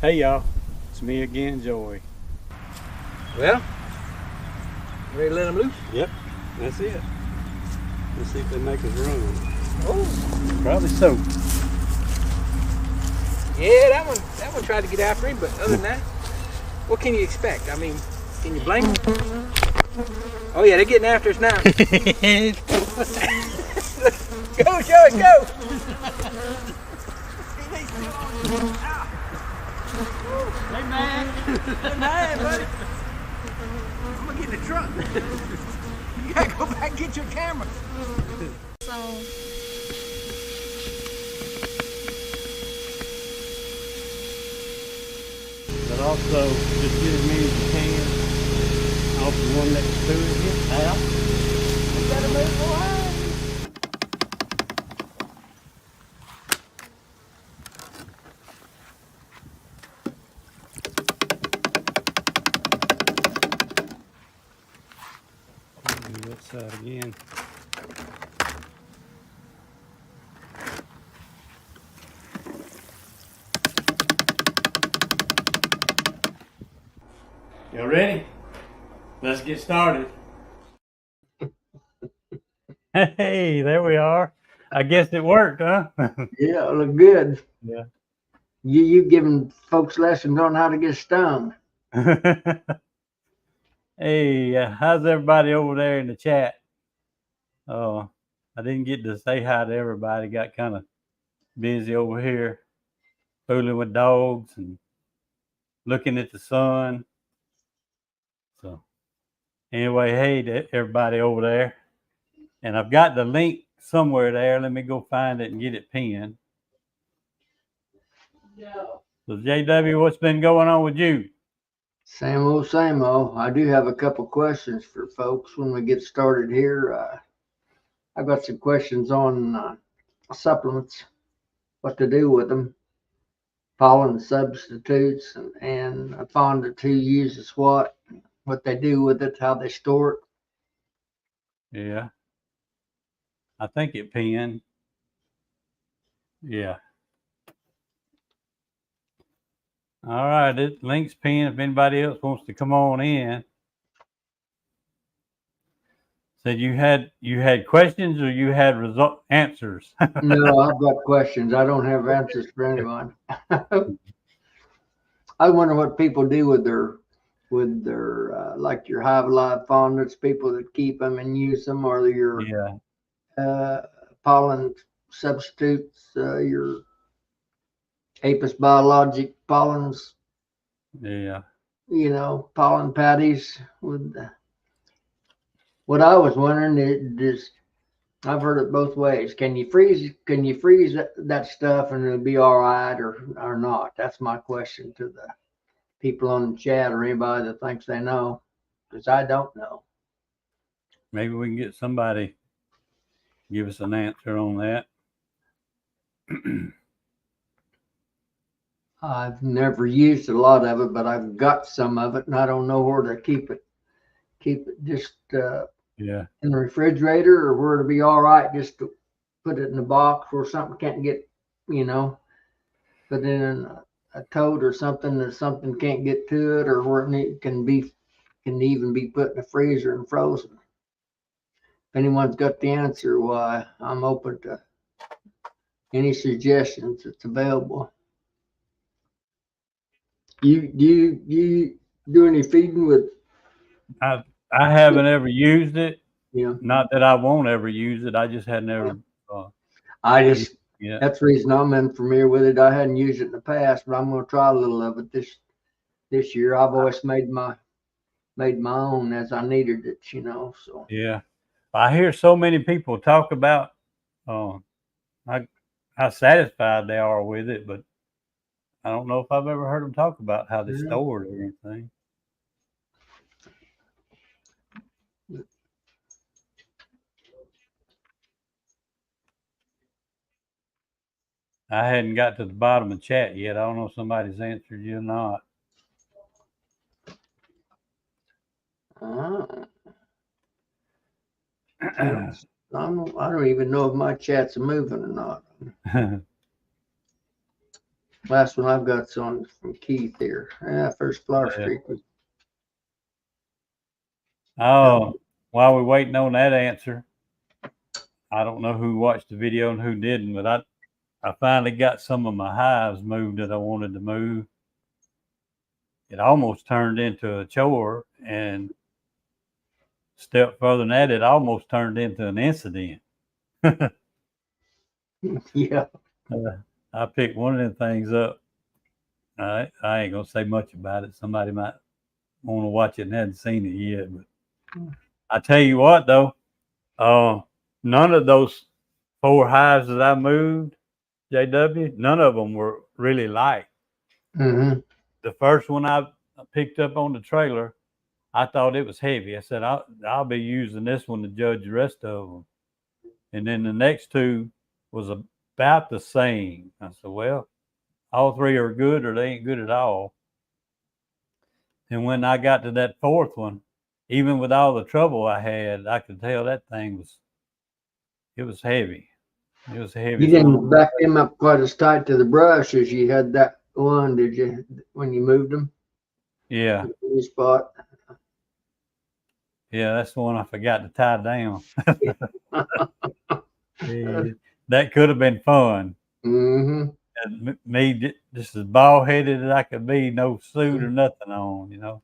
Hey y'all, it's me again, Joey. Well, ready to let them loose? Yep, that's it. Let's see if they make us run. Oh, Probably so. yeah, that one tried to get after him, but other than that, what can you expect? I mean, can you blame them? Oh yeah, they're getting after us now. Go, Joey, go! Hey man! Hey, man, buddy. I'm gonna get in the truck. You gotta go back and get your camera. But also, just get as many as you can off the one next to it. Get out. You gotta move away. Do that side again. Y'all ready? Let's get started. Hey, there we are. I guess it worked, huh? Yeah, it look good. Yeah. You giving folks lessons on how to get stung. Hey, how's everybody over there in the chat? Oh, I didn't get to say hi to everybody. Got kind of busy over here, fooling with dogs and looking at the sun. So, anyway, hey to everybody over there. And I've got the link somewhere there. Let me go find it and get it pinned. So, JW, what's been going on with you? Same old, same old. I do have a couple questions for folks when we get started here. I've got some questions on supplements, what to do with them, pollen substitutes, and a fondant who uses what they do with it, how they store it. Yeah. I think it pinned. Yeah. All right, it link's pinned. If anybody else wants to come on in. Said you had questions or you had answers? No, I've got questions. I don't have answers for anyone. I wonder what people do with their like your Hive Live fondants, people that keep them and use them, or your pollen substitutes, your Apis biologic pollens, Yeah. Pollen patties. What I was wondering is, I've heard it both ways. Can you freeze that stuff and it'll be all right, or not? That's my question to the people on the chat or anybody that thinks they know, because I don't know. Maybe we can get somebody give us an answer on that. I've never used a lot of it, but I've got some of it, and I don't know where to keep it. Keep it just Yeah. in the refrigerator, or where to be all right just to put it in a box where something can't get, put it in a tote or something that something can't get to it, or where it can even be put in the freezer and frozen. If anyone's got the answer, why, I'm open to any suggestions that's available. You do any feeding with? I haven't ever used it. Yeah. Not that I won't ever use it. I just had never. Yeah. That's the reason I'm unfamiliar with it. I hadn't used it in the past, but I'm going to try a little of it this year. I've always made my own as I needed it, So yeah, I hear so many people talk about how satisfied they are with it, but I don't know if I've ever heard them talk about how they store it or anything. I hadn't got to the bottom of chat yet. I don't know if somebody's answered you or not. I don't even know if my chat's moving or not. Last one I've got's on from Keith here. First Flower Yeah. Streak. Oh, while we're waiting on that answer, I don't know who watched the video and who didn't, but I finally got some of my hives moved that I wanted to move. It almost turned into a chore, and step further than that, it almost turned into an incident. Yeah. I picked one of them things up. I ain't gonna say much about it. Somebody might want to watch it and hadn't seen it yet. But I tell you what, though, none of those 4 hives that I moved, JW, none of them were really light. Mm-hmm. The first one I picked up on the trailer, I thought it was heavy. I said, I'll be using this one to judge the rest of them. And then the next 2 was about the same. I said, well, all 3 are good or they ain't good at all. And when I got to that 4th one, even with all the trouble I had, I could tell that thing was heavy. It was the You heaviest one. didn't back them up quite as tight to the brush as you had that one, did you, when you moved them? Yeah. The spot. Yeah, that's the one I forgot to tie down. Yeah, that could have been fun. Mm-hmm. And me just as bald headed as I could be, no suit or nothing on, you know.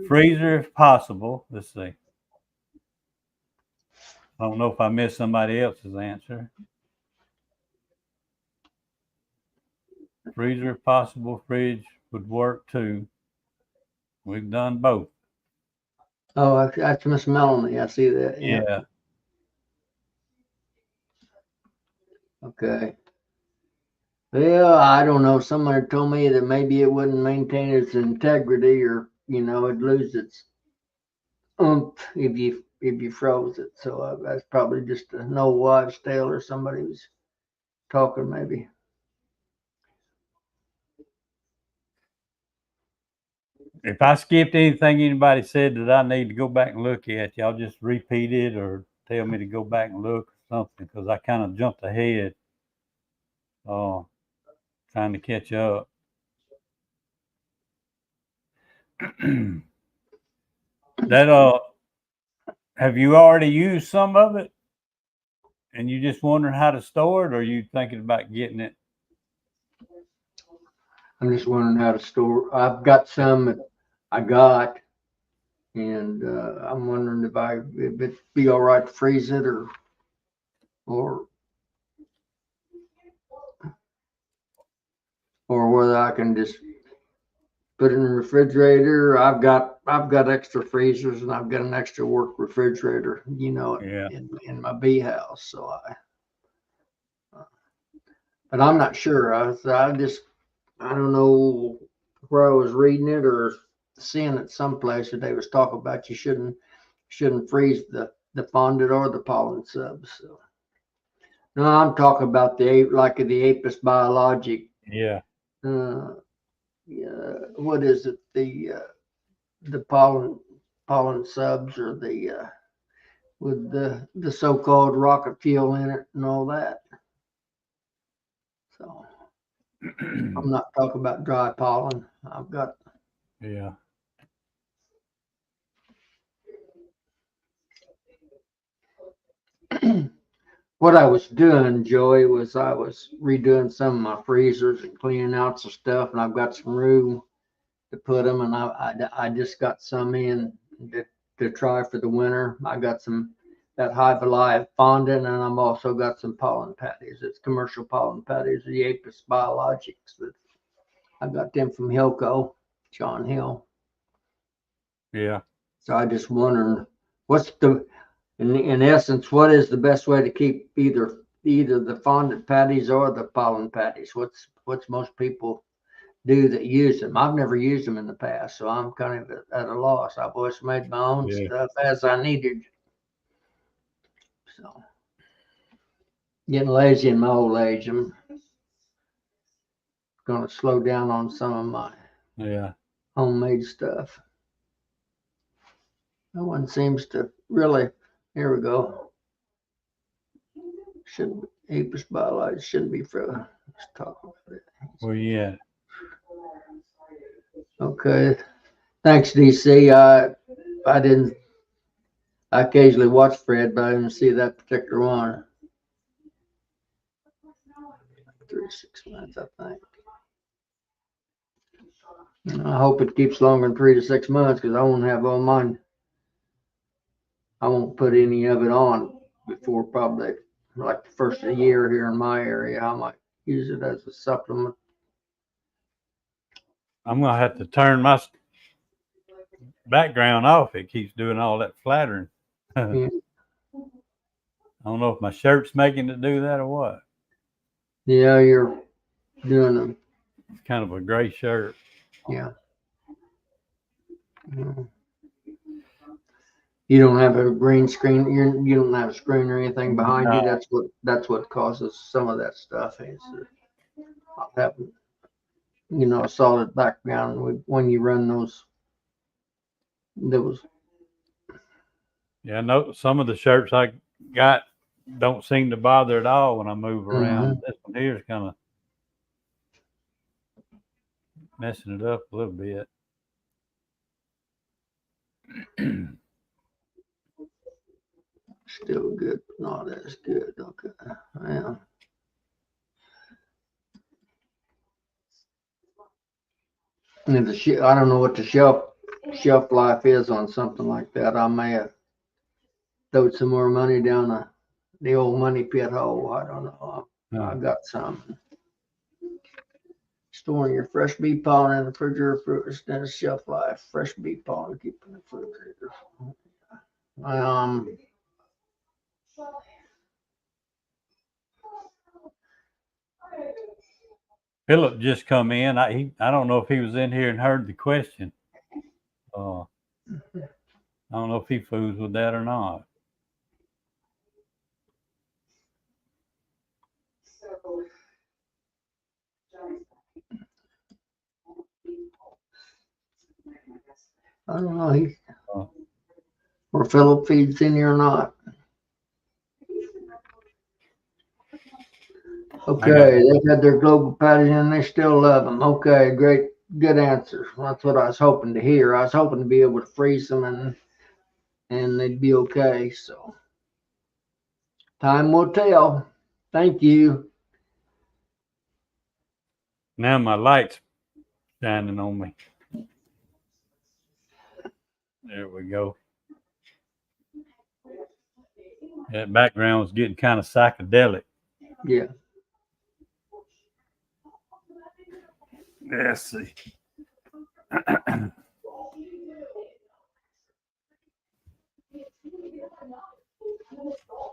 Freezer if possible. Let's see. I don't know if I missed somebody else's answer. Freezer if possible. Fridge would work too. We've done both. Oh, that's Miss Melanie. I see that. Yeah. Yeah. Okay. Well, I don't know. Somebody told me that maybe it wouldn't maintain its integrity, or it'd lose its oomph if you froze it. So that's probably just an old wives' tale, or somebody was talking maybe. If I skipped anything anybody said that I need to go back and look at, y'all just repeat it or tell me to go back and look or something, because I kind of jumped ahead trying to catch up. That have you already used some of it and you just wondering how to store it, or are you thinking about getting it? I'm just wondering how to store. I've got some that I got, and I'm wondering if it'd be all right to freeze it, or whether I can just put it in the refrigerator. I've got extra freezers, and I've got an extra work refrigerator, Yeah. in my bee house. So but I'm not sure. I don't know where I was reading it or seeing it someplace that they was talking about you shouldn't freeze the fondant or the pollen subs. So no, I'm talking about the Apis biologic. Yeah. What is it? The pollen subs, or the with the so-called rocket fuel in it and all that. So I'm not talking about dry pollen. I've got. Yeah. What I was doing, Joey, was I was redoing some of my freezers and cleaning out some stuff, and I've got some room to put them, and I just got some in to try for the winter. I got some that Hive Alive fondant, and I'm also got some pollen patties. It's commercial pollen patties, the Apis Biologics. That I got them from Hilco, John Hill. Yeah. So I just wondering, what's in essence, what is the best way to keep either the fondant patties or the pollen patties? What's most people do that use them? I've never used them in the past, so I'm kind of at a loss. I've always made my own stuff as I needed. So getting lazy in my old age, I'm going to slow down on some of my homemade stuff. No one seems to really. Here we go. Apis biology shouldn't be for. Let's talk about it. Where you at? Okay. Thanks, DC. I didn't. I occasionally watch Fred, but I didn't see that particular one. 3 to 6 months, I think. I hope it keeps longer than 3 to 6 months because I won't have all mine. I won't put any of it on before probably like the first of the year here in my area. I might use it as a supplement. I'm gonna have to turn my background off. It keeps doing all that flattering. Yeah. I don't know if my shirt's making it do that or what. Yeah, you're doing them. It's kind of a gray shirt. Yeah. You don't have a green screen. You don't have a screen or anything behind you. No. That's what causes some of that stuff. Is not having a solid background when you run those. Yeah, I know some of the shirts I got don't seem to bother at all when I move around. This one here is kind of messing it up a little bit. Still good, but not as good. Okay. Yeah. And I don't know what the shelf life is on something like that. I may have throwed some more money down the old money pit hole. I don't know. I got some. Storing your fresh bee pollen in the refrigerator for extended shelf life. Fresh bee pollen keep in the refrigerator. Philip just come in. I don't know if he was in here and heard the question. I don't know if he fools with that or not. I don't know or Philip feeds in here or not. Okay, they've had their global patties and they still love them. Okay, great, good answer. That's what I was hoping to hear. I was hoping to be able to freeze them and they'd be okay. So time will tell. Thank you. Now my light's shining on me. There we go. That background was getting kind of psychedelic. Yeah. Let's see.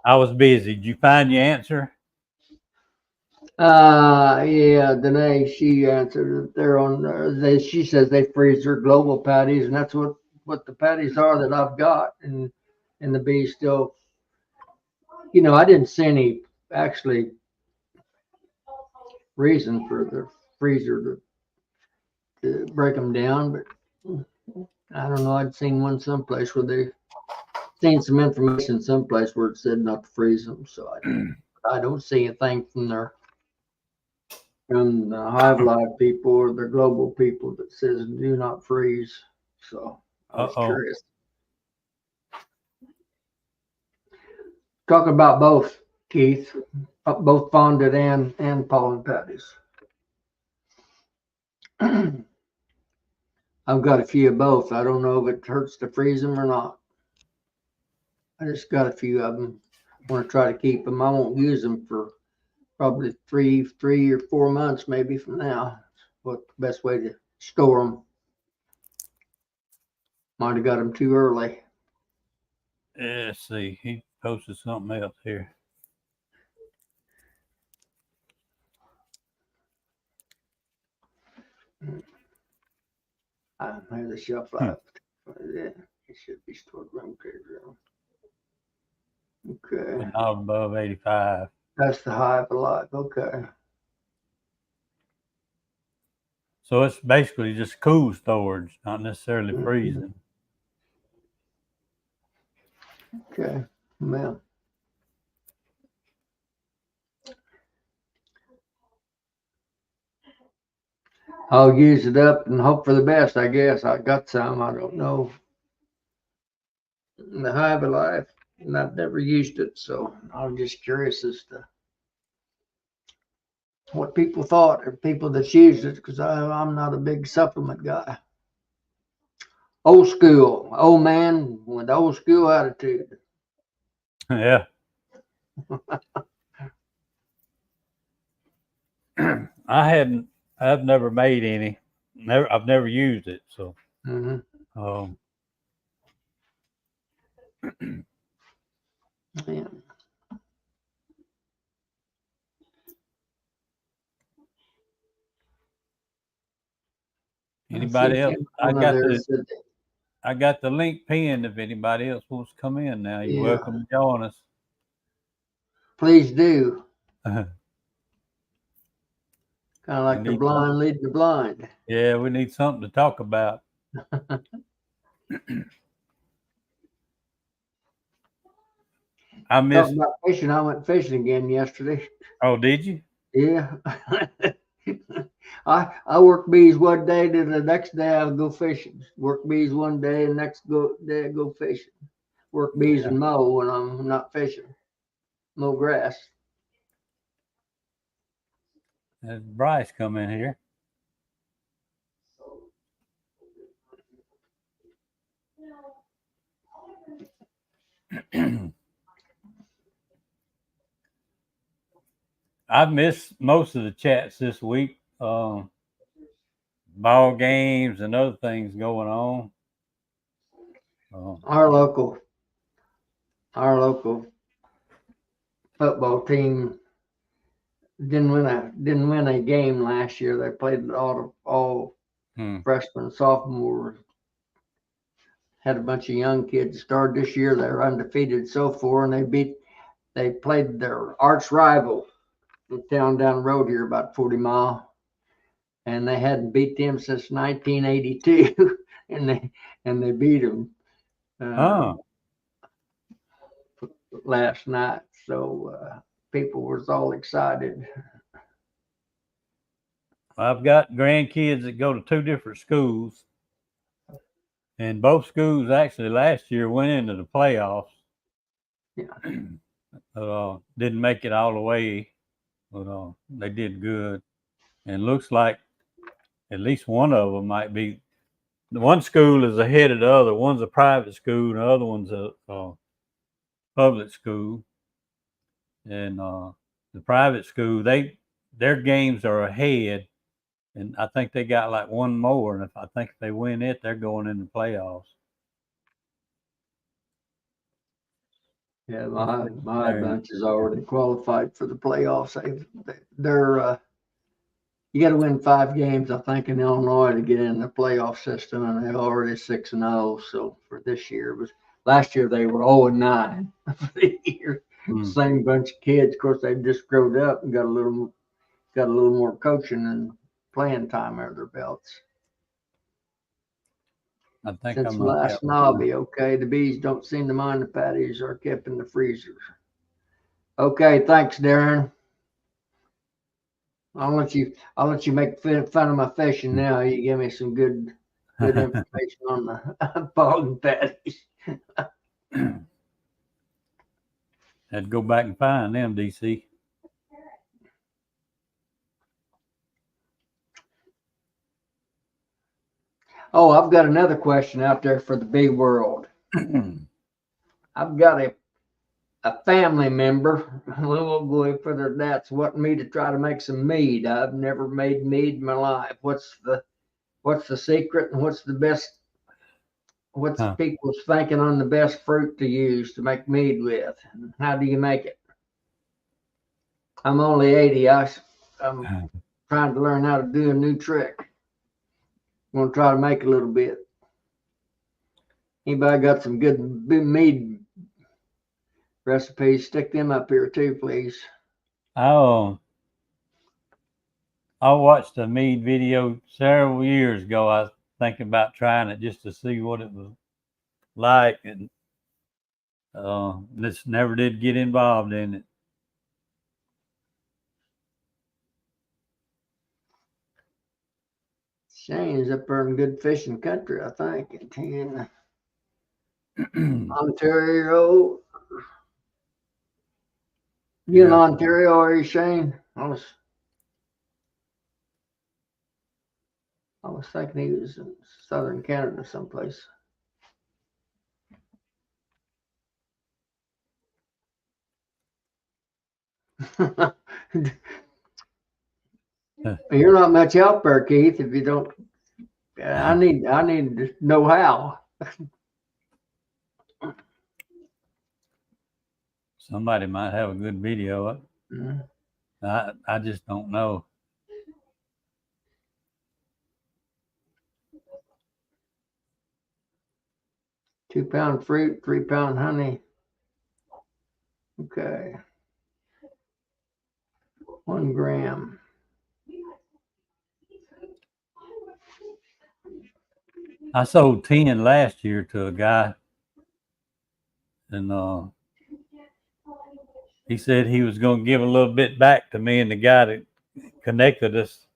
I was busy. Did you find your answer? Yeah, Danae, she answered it. They're on, she says they freeze their global patties, and that's what the patties are that I've got. And the bees still, I didn't see any actually reason for the freezer to break them down, but I don't know. I'd seen one someplace where they seen some information someplace where it said not to freeze them. So I don't see anything from the Hive Live people or the global people that says do not freeze. So I was curious. Talk about both, Keith, both bonded and pollen patties. I've got a few of both. I don't know if it hurts to freeze them or not. I just got a few of them. I want to try to keep them. I won't use them for probably three or 4 months maybe from now. What the best way to store them? Might have got them too early. Let's see. He posted something else here. I don't have the shelf life. It should be stored room temperature. Okay. But not above 85. That's the Hive Alive. Okay. So it's basically just cool storage, not necessarily freezing. Okay. Well, I'll use it up and hope for the best, I guess. I got some, I don't know. The Hive Life, and I've never used it, so I'm just curious as to what people thought or people that used it, because I'm not a big supplement guy. Old school, old man with old school attitude. Yeah. I've never made any. I've never used it. So, Mm-hmm. um, Yeah. I see anybody else? Tim Donna there said that, I got the link pinned. If anybody else wants to come in now, you're yeah, welcome to join us. please do. we Kind of like the need some, blind leading the blind. yeah, we need something to talk about. I miss. Talking about fishing, I went fishing again yesterday. Oh, did you? Yeah. I work bees one day, then the next day I'll go fishing. Work bees one day, and day I go fishing. Work bees and mow when I'm not fishing. Mow grass. There's Bryce come in here. I've missed most of the chats this week. Ball games and other things going on. Our local football team didn't win a game last year. They played all freshmen, sophomores. Had a bunch of young kids start this year. They were undefeated so far, and they played their arch rival in town down the road here, about 40 mile, and they hadn't beat them since 1982, and they beat them last night. So people was all excited. I've got grandkids that go to two different schools, and both schools actually last year went into the playoffs. Yeah. Didn't make it all the way, but they did good. And looks like at least one of them might be. The one school is ahead of the other. One's a private school, and the other one's a public school. And the private school, their games are ahead, and I think they got like one more. And I think if they win it, they're going in the playoffs. Yeah, my bunch is already qualified for the playoffs. They're you got to win 5 games, I think, in Illinois to get in the playoff system, and they're already 6-0. So for this year, last year they were 0-9 for the year. Same bunch of kids. Of course, they've just grown up and got a little more coaching and playing time under their belts. I think Since last Nobby, okay. The bees don't seem to mind the patties are kept in the freezers. Okay, thanks, Darren. I'll let you make fun of my fishing now. You give me some good information on the bog patties. Had to go back and find them, DC. Oh, I've got another question out there for the bee world. I've got a family member, a little boy for their dad's wanting me to try to make some mead. I've never made mead in my life. What's the secret, and what's people's thinking on the best fruit to use to make mead with? How do you make it? I'm only 80. I'm trying to learn how to do a new trick. I'm going to try to make a little bit. Anybody got some good mead recipes? Stick them up here too, please. I watched a mead video several years ago. I was thinking about trying it just to see what it was like, and just never did get involved in it. Shane's up there in good fishing country, I think, in Ontario. You in Yeah. Ontario, are you, Shane? I was thinking he was in southern Canada someplace. You're not much help there, Keith. If you don't, I need to know how. Somebody might have a good video up. Mhm. I just don't know. £2 fruit, 3 pound honey. Okay. 1 gram. I sold 10 last year to a guy, and he said he was going to give a little bit back to me and the guy that connected us.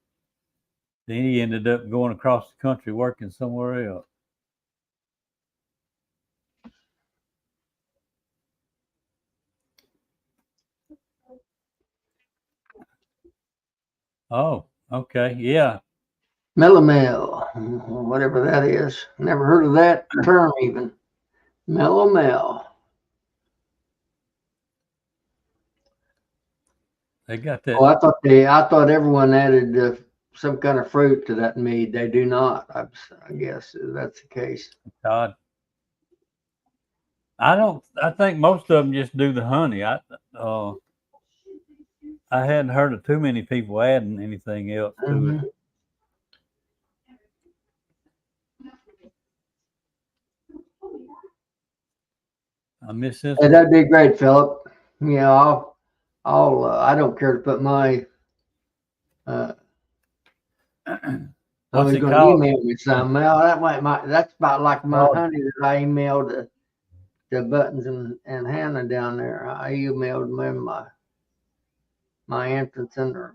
Then he ended up going across the country working somewhere else. Oh, okay. Yeah. Melomel, whatever that is. Never heard of that term even. Melomel. They got that. Oh, I thought everyone added some kind of fruit to that mead. They do not. I guess that's the case. Todd. I think most of them just do the honey. I hadn't heard of too many people adding anything else to it. I miss this. Hey, that'd be great, Philip. Yeah, I don't care to put my. I What's was it going to called? email me some. Well, that's about like my honey that I emailed to Buttons and Hannah down there. I emailed them my entrance in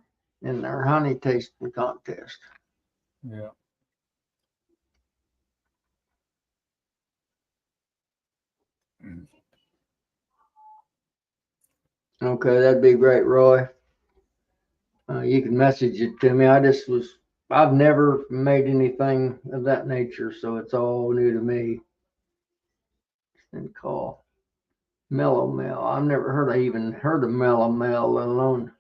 their honey tasting contest. Yeah. Okay, that'd be great, Roy. You can message it to me. I've never made anything of that nature, so it's all new to me. And call Melomel. I've never even heard of Melomel, let alone.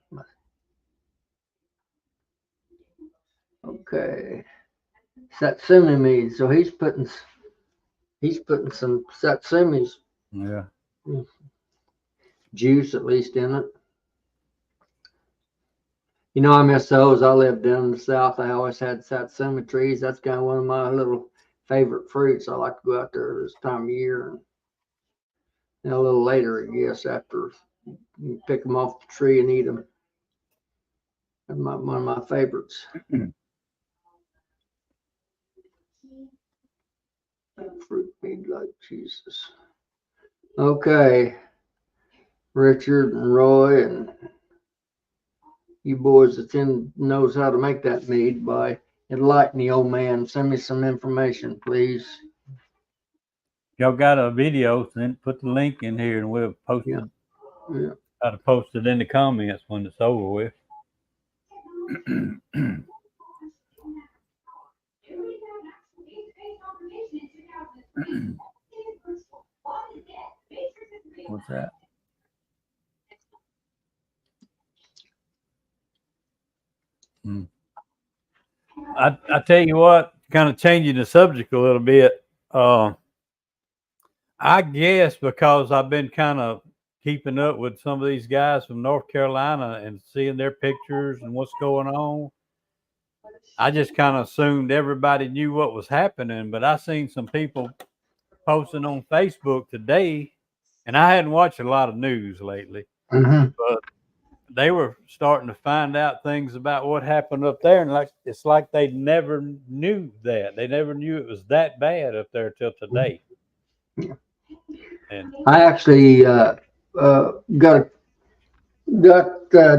Okay, Satsumi mead. So he's putting some Satsumi's juice at least in it. You know, I miss those. I lived down in the south. I always had Satsuma trees. That's kind of one of my little favorite fruits. I like to go out there this time of year and a little later, I guess, after you pick them off the tree and eat them. That's one of my favorites. Fruit mead like Jesus. Okay, Richard and Roy and you boys that's knows how to make that mead by enlighten the old man. Send me some information, please. Y'all got a video, then put the link in here and we'll post it. Yeah. Try to post it in the comments when it's over with. What's that? I tell you what, kind of changing the subject a little bit. I guess because I've been kind of keeping up with some of these guys from North Carolina and seeing their pictures and what's going on, I just kind of assumed everybody knew what was happening. But I seen some people posting on Facebook today, and I hadn't watched a lot of news lately, but they were starting to find out things about what happened up there, and it's like they never knew that. They never knew it was that bad up there till today. And I actually got a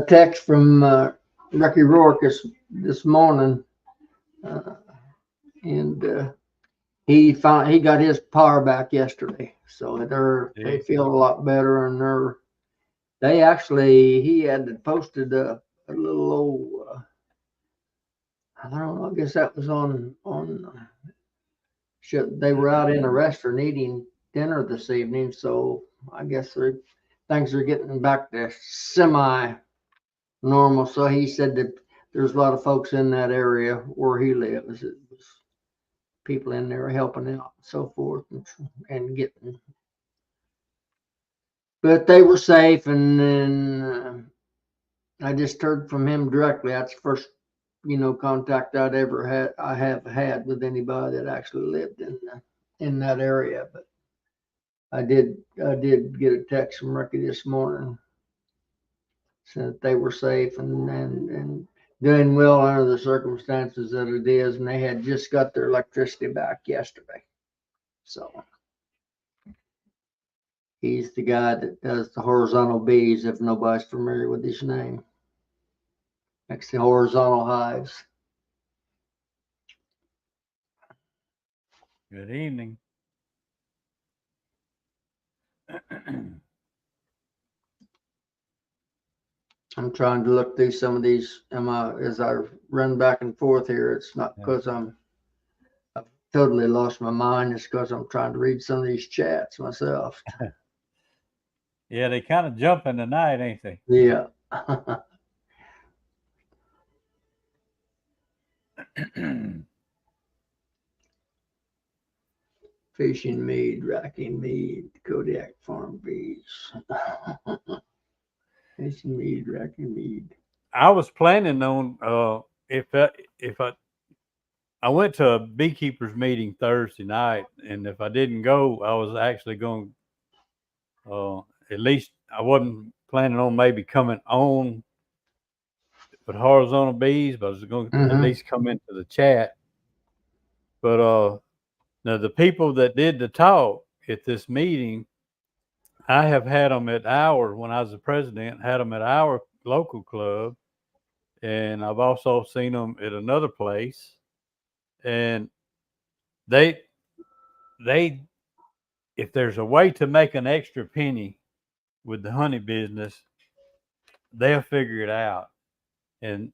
text from Ricky Rourke this morning and he got his power back yesterday, so they feel a lot better, and they actually he had posted a little old I don't know, I guess that was on they were out in a restaurant eating dinner this evening, so I guess things are getting back to semi normal. So he said that there's a lot of folks in that area where he lives. It was people in there helping out and so forth, and getting, but they were safe. And then I just heard from him directly. That's the first, contact I have had with anybody that actually lived in that area. But I did get a text from Ricky this morning saying that they were safe and doing well under the circumstances that it is, and they had just got their electricity back yesterday. So he's the guy that does the horizontal bees, if nobody's familiar with his name. Makes the horizontal hives. Good evening. I'm trying to look through some of these as I run back and forth here. It's not because I've totally lost my mind. It's because I'm trying to read some of these chats myself. Yeah, they kind of jumping tonight, ain't they? Yeah. Fishing mead, racking mead, Kodiak farm bees. Fishing mead, racking mead. I was planning on if I went to a beekeepers meeting Thursday night, and if I didn't go, I was actually going. At least I wasn't planning on maybe coming on with horizontal bees, but I was going to at least come into the chat. But now the people that did the talk at this meeting, I have had them at our when I was the president, had them at our local club, and I've also seen them at another place, and they they if there's a way to make an extra penny with the honey business, they'll figure it out. And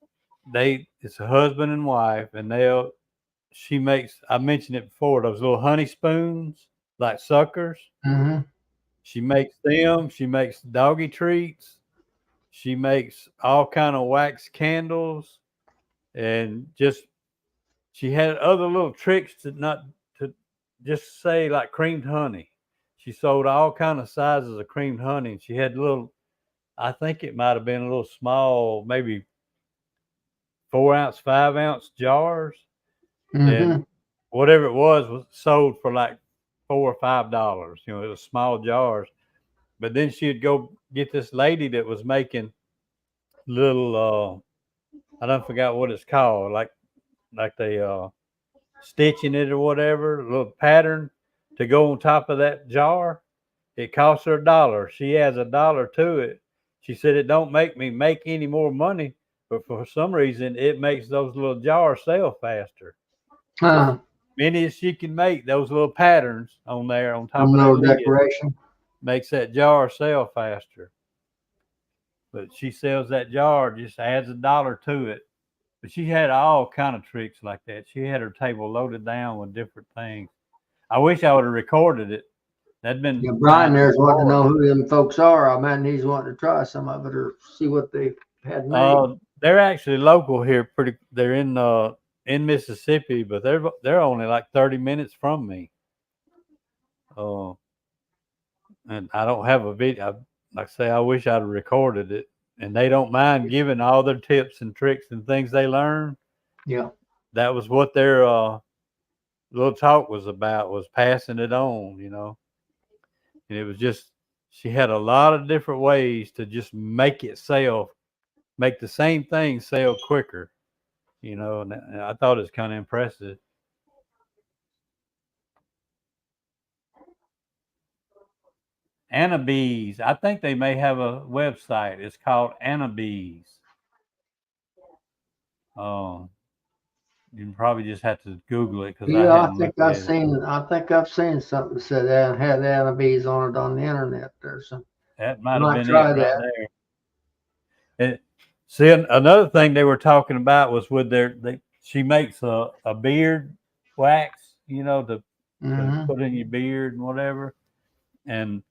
it's a husband and wife, and she makes, I mentioned it before, those little honey spoons, like suckers. Mm-hmm. She makes them. She makes doggy treats. She makes all kind of wax candles, and she had other little tricks to just say like creamed honey. She sold all kind of sizes of creamed honey, and she had little. I think it might have been a little small, maybe 4 ounce, 5 ounce jars, Mm-hmm. and whatever it was sold for like $4 or $5. It was small jars. But then she'd go get this lady that was making little. I don't forgot what it's called, like they stitching it or whatever, a little pattern to go on top of that jar. It costs her $1. She adds $1 to it. She said it don't make me make any more money, but for some reason it makes those little jars sell faster. So many as she can make those little patterns on there on top of that No lid decoration. makes that jar sell faster. But she sells that jar, just adds $1 to it. But she had all kind of tricks like that. She had her table loaded down with different things. I wish I would have recorded it. That'd been Yeah, Brian kind of there's wanting to know hard. who them folks are. I imagine he's wanting to try some of it or see what they had made. They're actually local here. They're in Mississippi, but they're only like 30 minutes from me. Uh, and I don't have a video. Like I say, I wish I'd have recorded it. And they don't mind giving all their tips and tricks and things they learn. Yeah. That was what their little talk was about, was passing it on. And it was just, she had a lot of different ways to just make the same thing sell quicker, and I thought it was kind of impressive. Anna Bees, I think they may have a website. It's called Anna Bees. You probably just have to Google it because I Yeah, hadn't looked at it. I think I've seen something that said that had anchovies on it on the internet. There's some. That I might have might been it try right that. there. See, another thing they were talking about was with she makes a beard wax, to Hmm. put in your beard and whatever. And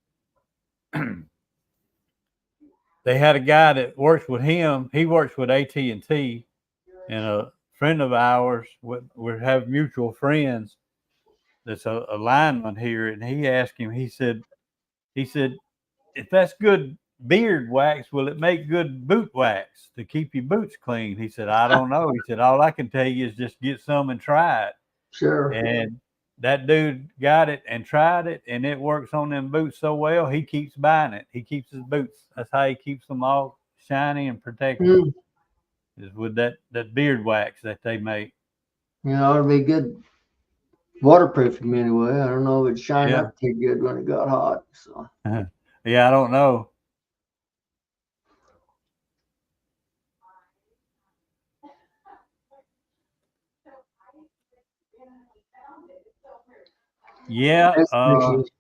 they had a guy that works with him. He works with AT&T, and a friend of ours, we have mutual friends that's a lineman here, and he asked him. He said, if that's good beard wax, will it make good boot wax to keep your boots clean? He said, I don't know. He said, all I can tell you is just get some and try it. Sure. And that dude got it and tried it, and it works on them boots so well, he keeps buying it. He keeps his boots. That's how he keeps them all shiny and protected, Mm. is with that beard wax that they make. It'll be good waterproofing anyway. I don't know if it'd shine Yeah. up too good when it got hot. So. Yeah, I don't know. Yeah, That's fishy.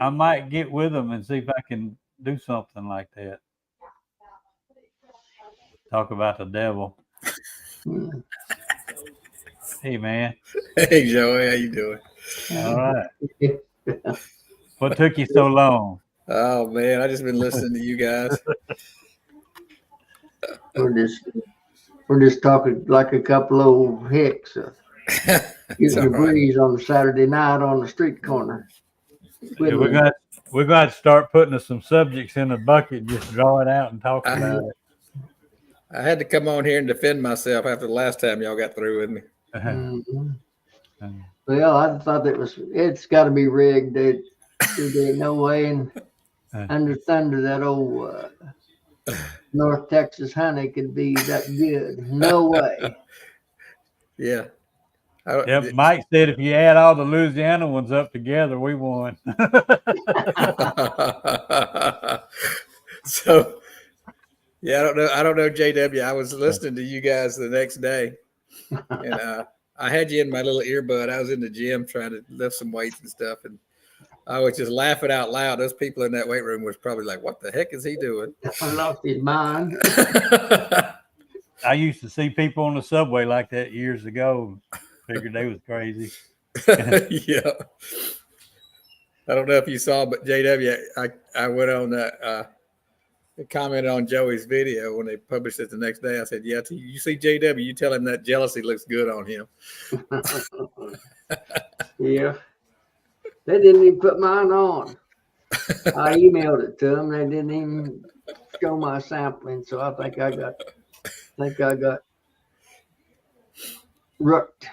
I might get with them and see if I can do something like that. Talk about the devil. Mm. Hey, man. Hey, Joey, how you doing? All right. What took you so long? Oh man, I just been listening to you guys. We're just talking like a couple old hicks It's getting all the right. breeze on a Saturday night on the street corner. Yeah, we're going to start putting some subjects in a bucket, just draw it out and talk about it. I had to come on here and defend myself after the last time y'all got through with me. Mm-hmm. Well, I thought it's got to be rigged. There ain't no way in under thunder that old North Texas honey could be that good. No way. Yeah. Yep, Mike said if you add all the Louisiana ones up together, we won. So, yeah, I don't know, JW. I was listening to you guys the next day, and I had you in my little earbud. I was in the gym trying to lift some weights and stuff, and I was just laughing out loud. Those people in that weight room was probably like, "What the heck is he doing?" I lost his mind. I used to see people on the subway like that years ago. Figured they was crazy. Yeah. I don't know if you saw, but JW, I went on commented on Joey's video when they published it the next day. I said, "Yeah, you see JW, you tell him that jealousy looks good on him." Yeah. They didn't even put mine on. I emailed it to them. They didn't even show my sampling, so I think I got rooked.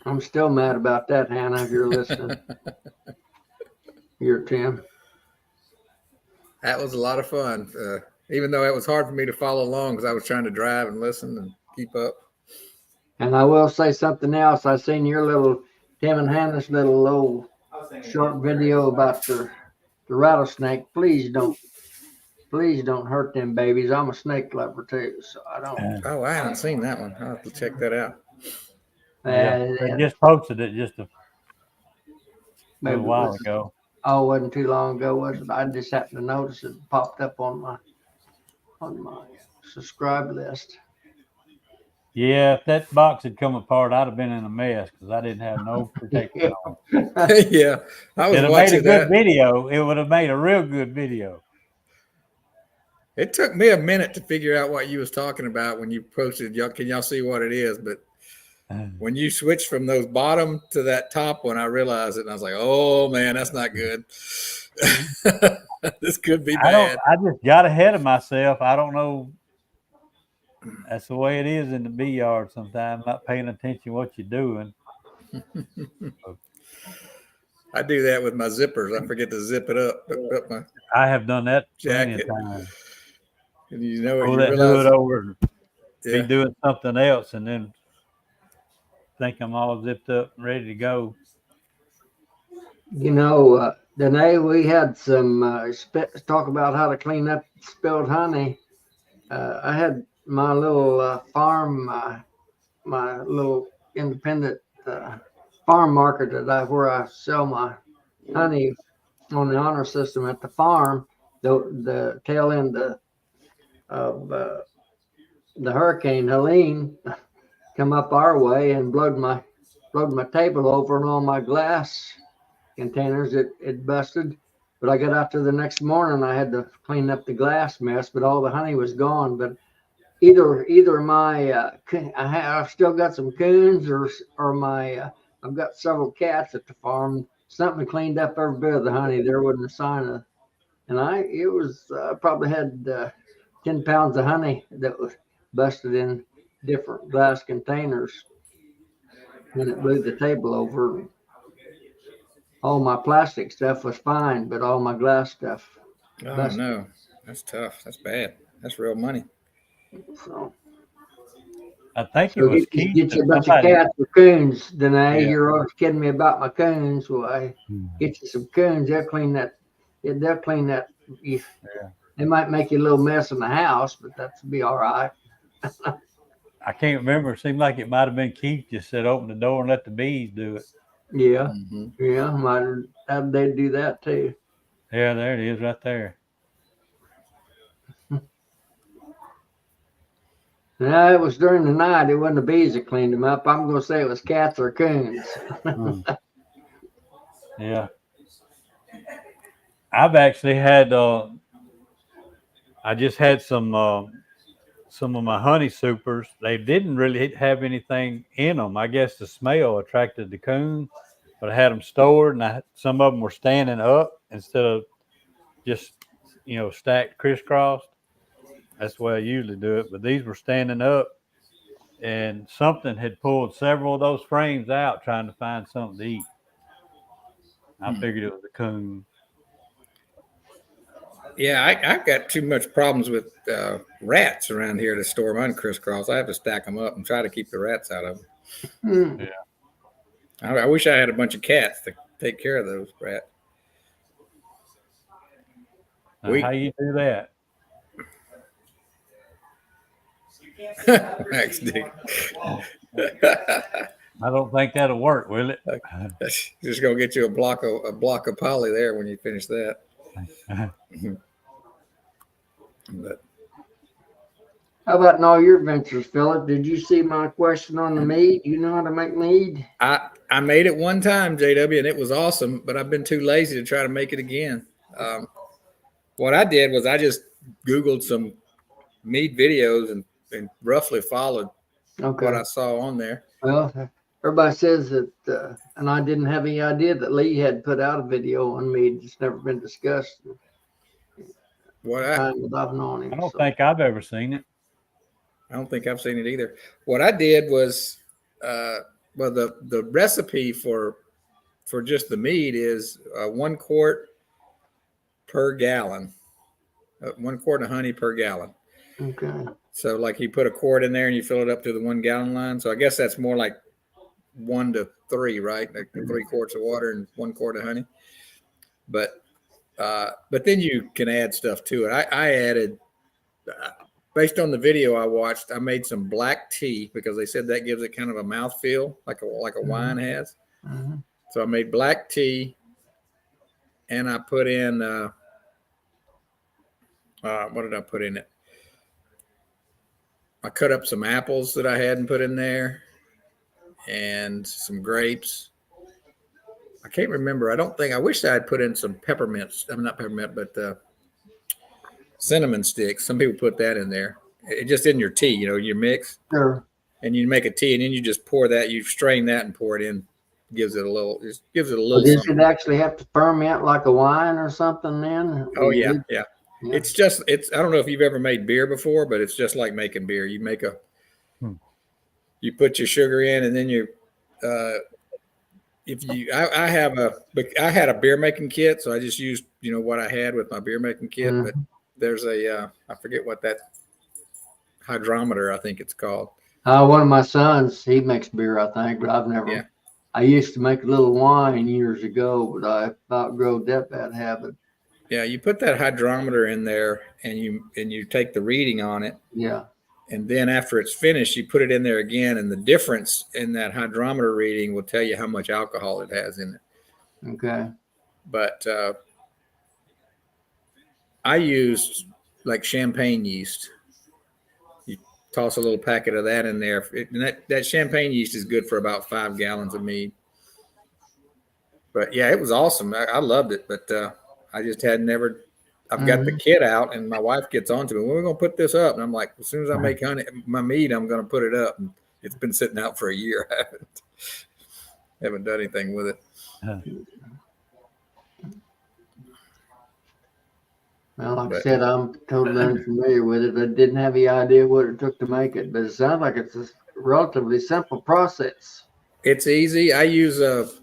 I'm still mad about that, Hannah, if you're listening. You're Tim. That was a lot of fun, even though it was hard for me to follow along because I was trying to drive and listen and keep up. And I will say something else. I seen your little Tim and Hannah's little old short video about the rattlesnake. Please don't hurt them babies. I'm a snake lover too, so I don't. Oh, I haven't seen that one. I'll have to check that out. Yeah, they just posted it just a little while ago. Oh, wasn't too long ago, was it? I just happened to notice it popped up on my subscribe list. Yeah, if that box had come apart, I'd have been in a mess because I didn't have no protection on. Yeah, I was It'd have watching made a good video. It would have made a real good video. It took me a minute to figure out what you was talking about when you posted. Can y'all see what it is? But when you switched from those bottom to that top one, I realized it, and I was like, "Oh man, that's not good. This could be bad." I just got ahead of myself. I don't know. That's the way it is in the bee yard sometimes, not paying attention to what you're doing. I do that with my zippers. I forget to zip it up. I have done that plenty jacket. of times. And you know, Pull you that realize, hood over, yeah. be doing something else, and then think I'm all zipped up and ready to go. You know, Danae, we had some talk about how to clean up spilled honey. I had my little farm, my little independent farm market where I sell my honey on the honor system at the farm. The tail end of the Hurricane Helene come up our way and blowed my table over, and all my glass containers it busted. But I got out there the next morning. I had to clean up the glass mess, but all the honey was gone. But either my I've still got some coons, or my I've got several cats at the farm. Something cleaned up every bit of the honey. There wasn't a sign of, and it was probably had 10 pounds of honey that was busted in different glass containers when it blew the table over. All my plastic stuff was fine, but all my glass stuff Oh busted. no, that's tough. That's bad. That's real money. So, I think it so was get, Keith get you that a bunch of somebody. cats or coons, Danae. Yeah. You're always kidding me about my coons. Well, I Hmm. get you some coons. They'll clean that. Yeah, they'll clean that. Yeah. They might make you a little mess in the house, but that's be all right. I can't remember. It seemed like it might have been Keith just said open the door and let the bees do it. Yeah, Mm-hmm. yeah. Might they'd do that too. Yeah, there it is right there. No, it was during the night. It wasn't the bees that cleaned them up. I'm going to say it was cats or coons. Hmm. Yeah. I've actually had. I just had some of my honey supers. They didn't really have anything in them. I guess the smell attracted the coon, but I had them stored, and some of them were standing up instead of just stacked crisscrossed. That's the way I usually do it. But these were standing up, and something had pulled several of those frames out trying to find something to eat. I figured it was a coon. Yeah, I've got too much problems with rats around here to store mine crisscross. I have to stack them up and try to keep the rats out of them. Hmm. Yeah. I wish I had a bunch of cats to take care of those rats. Now, how you do that? Max Dick. I don't think that'll work, will it? Just go get you a block of poly there when you finish that. But How about in all your ventures, Philip? Did you see my question on the mead? You know how to make mead? I made it one time, JW, and it was awesome, but I've been too lazy to try to make it again. What I did was I just Googled some mead videos and roughly followed what I saw on there. Well, everybody says that, and I didn't have any idea that Lee had put out a video on mead. It's never been discussed. What Time that I've known him. I don't think I've ever seen it. I don't think I've seen it either. What I did was, the recipe for just the mead is 1 quart per gallon, 1 quart of honey per gallon. Okay. So like you put a quart in there and you fill it up to the 1 gallon line. So I guess that's more like 1 to 3, right? Like 3 quarts of water and 1 quart of honey. But then you can add stuff to it. I added, based on the video I watched, I made some black tea because they said that gives it kind of a mouthfeel like a wine has. Mm-hmm. So I made black tea, and I put in what did I put in it? I cut up some apples that I hadn't put in there, and some grapes. I can't remember. I wish I had put in some peppermints. I mean, not peppermint, but cinnamon sticks. Some people put that in there. It just in your tea, your mix. Sure. And you make a tea, and then you just pour that. You strain that and pour it in. Gives it a little. Does Something. it actually have to ferment like a wine or something then? Oh yeah. It's just. I don't know if you've ever made beer before, but it's just like making beer. You make you put your sugar in, and then I had a beer making kit, so I just used what I had with my beer making kit. Mm-hmm. But there's I forget what that hydrometer, I think it's called. One of my sons, he makes beer, I think, but I've never. Yeah. I used to make a little wine years ago, but I outgrew that bad habit. Yeah, you put that hydrometer in there, and you take the reading on it. Yeah. And then after it's finished, you put it in there again, and the difference in that hydrometer reading will tell you how much alcohol it has in it. Okay. But I used like champagne yeast. You toss a little packet of that in there. And that champagne yeast is good for about 5 gallons of mead. But yeah, it was awesome. I loved it, but I just had never. I've got the kit out, and my wife gets on to me. When are we going to put this up? And I'm like, as soon as I make my mead, I'm going to put it up. And it's been sitting out for a year. I haven't done anything with it. Well, like I said, I'm totally unfamiliar with it. I didn't have any idea what it took to make it, but it sounds like it's a relatively simple process. It's easy. I use there's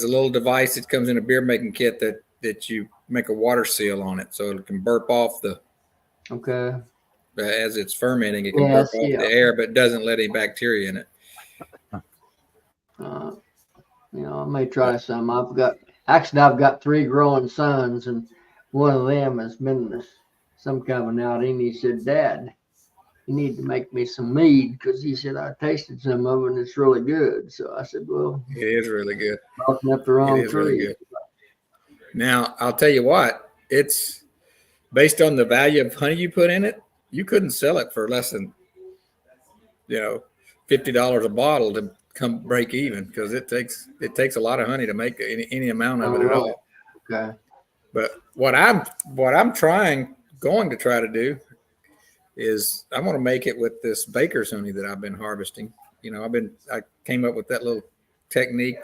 a little device that comes in a beer making kit that you make a water seal on it, so it can burp off Okay. As it's fermenting, it can burp off the air, but it doesn't let any bacteria in it. I may try some. I've got 3 growing sons, and one of them has been some kind of an outing. He said, "Dad, you need to make me some mead," because he said I tasted some of it and it's really good. So I said, "Well, it is really good. Barking up the wrong tree." Really good. Now I'll tell you what, it's based on the value of honey you put in it. You couldn't sell it for less than $50 a bottle to come break even, because it takes a lot of honey to make any amount of it at all. Okay. But what I'm going to try to do is I want to make it with this baker's honey that I've been harvesting. I came up with that little technique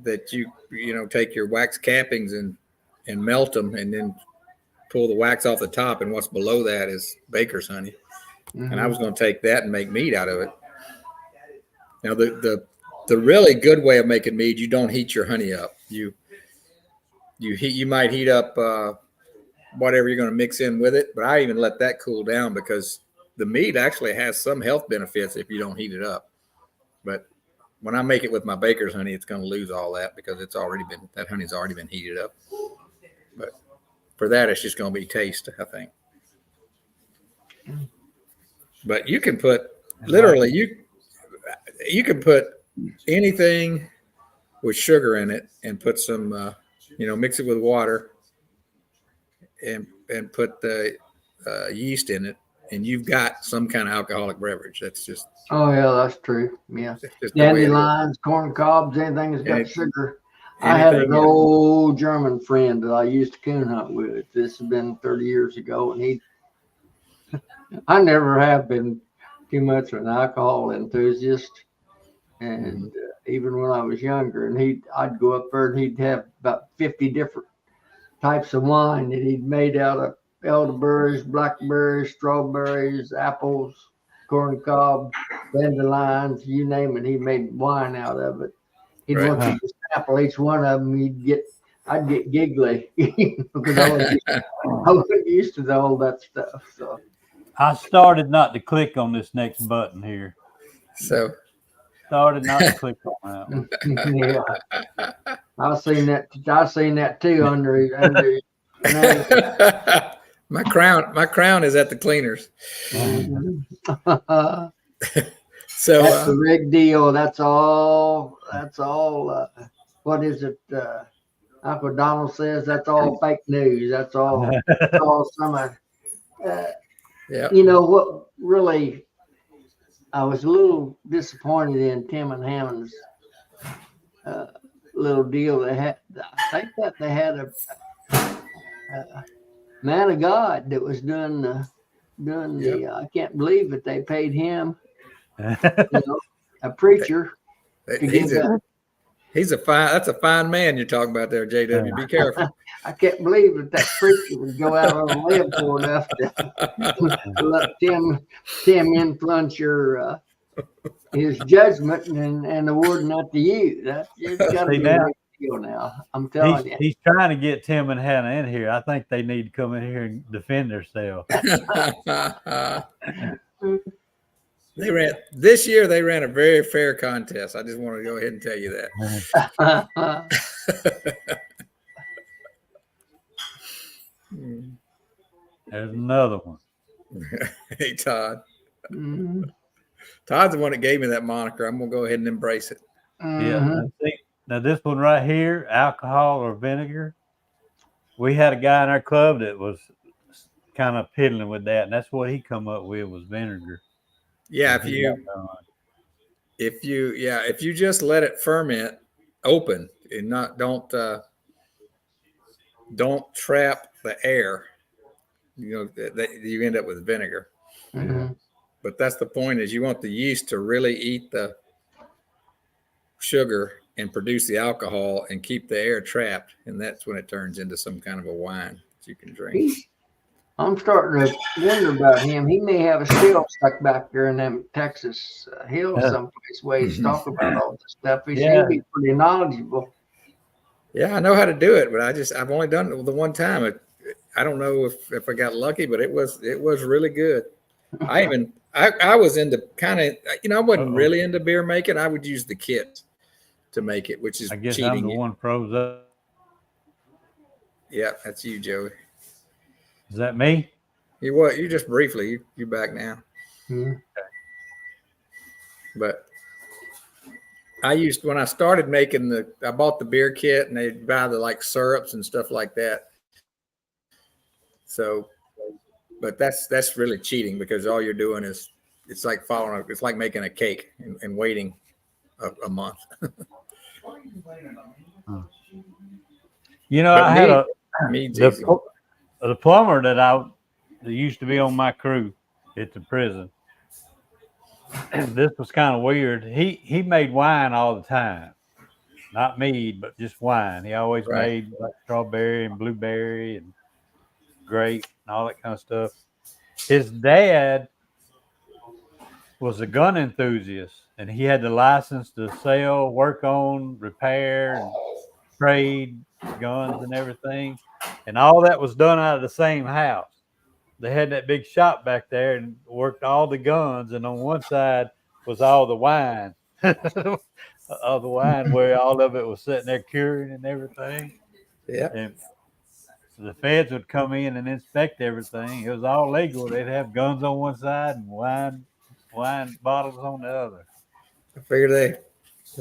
that you take your wax cappings and melt them and then pull the wax off the top, and what's below that is baker's honey. And I was going to take that and make mead out of it. Now the really good way of making mead, you don't heat your honey up. You might heat up whatever you're going to mix in with it, but I even let that cool down, because the mead actually has some health benefits if you don't heat it up. But when I make it with my baker's honey, it's going to lose all that, because that honey's already been heated up. But for that, it's just going to be taste, I think. But you can put literally you can put anything with sugar in it and put some mix it with water and put the yeast in it, and you've got some kind of alcoholic beverage. That's just that's true. Yeah, dandelions, corn cobs, anything that's got sugar. I had an old German friend that I used to coon hunt with. This has been 30 years ago, and I never have been too much of an alcohol enthusiast, and even when I was younger, and I'd go up there and he'd have about 50 different types of wine that he'd made out of elderberries, blackberries, strawberries, apples, corn cob, dandelions, you name it. He made wine out of it. He'd want you to sample each one of them. I'd get giggly because I wasn't used to all that stuff. So I started not to click on this next button here. So started not to click on that one. Yeah, I seen that too under my crown is at the cleaners. So that's the big deal. That's all. What is it? Uncle Donald says that's all fake news. That's all. That's all some. You know what? Really, I was a little disappointed in Tim and Hammond's little deal. I think that they had a man of God that was doing the. I can't believe that they paid him. A preacher. He's a fine. That's a fine man you're talking about there, JW. Be careful. I can't believe that preacher would go out on a limb for enough to let Tim influence his judgment and awarding that to you. It's got to be a big deal now. I'm telling you. He's trying to get Tim and Hannah in here. I think they need to come in here and defend themselves. This year they ran a very fair contest. I just want to go ahead and tell you that. There's another one. Hey, Todd. Mm-hmm. Todd's the one that gave me that moniker. I'm gonna go ahead and embrace it. Yeah. Mm-hmm. Now this one right here, alcohol or vinegar. We had a guy in our club that was kind of piddling with that, and that's what he come up with was vinegar. Yeah, He got done. if you just let it ferment open and not don't trap the air, that you end up with vinegar. Mm-hmm. But that's the point, is you want the yeast to really eat the sugar and produce the alcohol and keep the air trapped, and that's when it turns into some kind of a wine that you can drink. I'm starting to wonder about him. He may have a shell stuck back there in them Texas hills someplace where he's talking about all this stuff. He seems to be pretty knowledgeable. Yeah, I know how to do it, but I've only done it the one time. I don't know if I got lucky, but it was really good. I was into I wasn't really into beer making. I would use the kit to make it, which is I guess cheating. I'm the one froze up. Yeah, that's you, Joey. Is that me? You what? You just briefly. You back now. Mm-hmm. But when I started making I bought the beer kit, and they buy the like syrups and stuff like that. So, but that's really cheating, because all you're doing is it's like making a cake and waiting a month. You know, I had the plumber that used to be on my crew at the prison. This was kind of weird. He made wine all the time, not mead, but just wine. He always made like strawberry and blueberry and grape and all that kind of stuff. His dad was a gun enthusiast, and he had the license to sell, work on, repair, and trade guns and everything. And all that was done out of the same house. They had that big shop back there and worked all the guns, and on one side was all the wine. All the wine where all of it was sitting there curing and everything. Yeah. And the feds would come in and inspect everything. It was all legal. They'd have guns on one side and wine bottles on the other. I figure they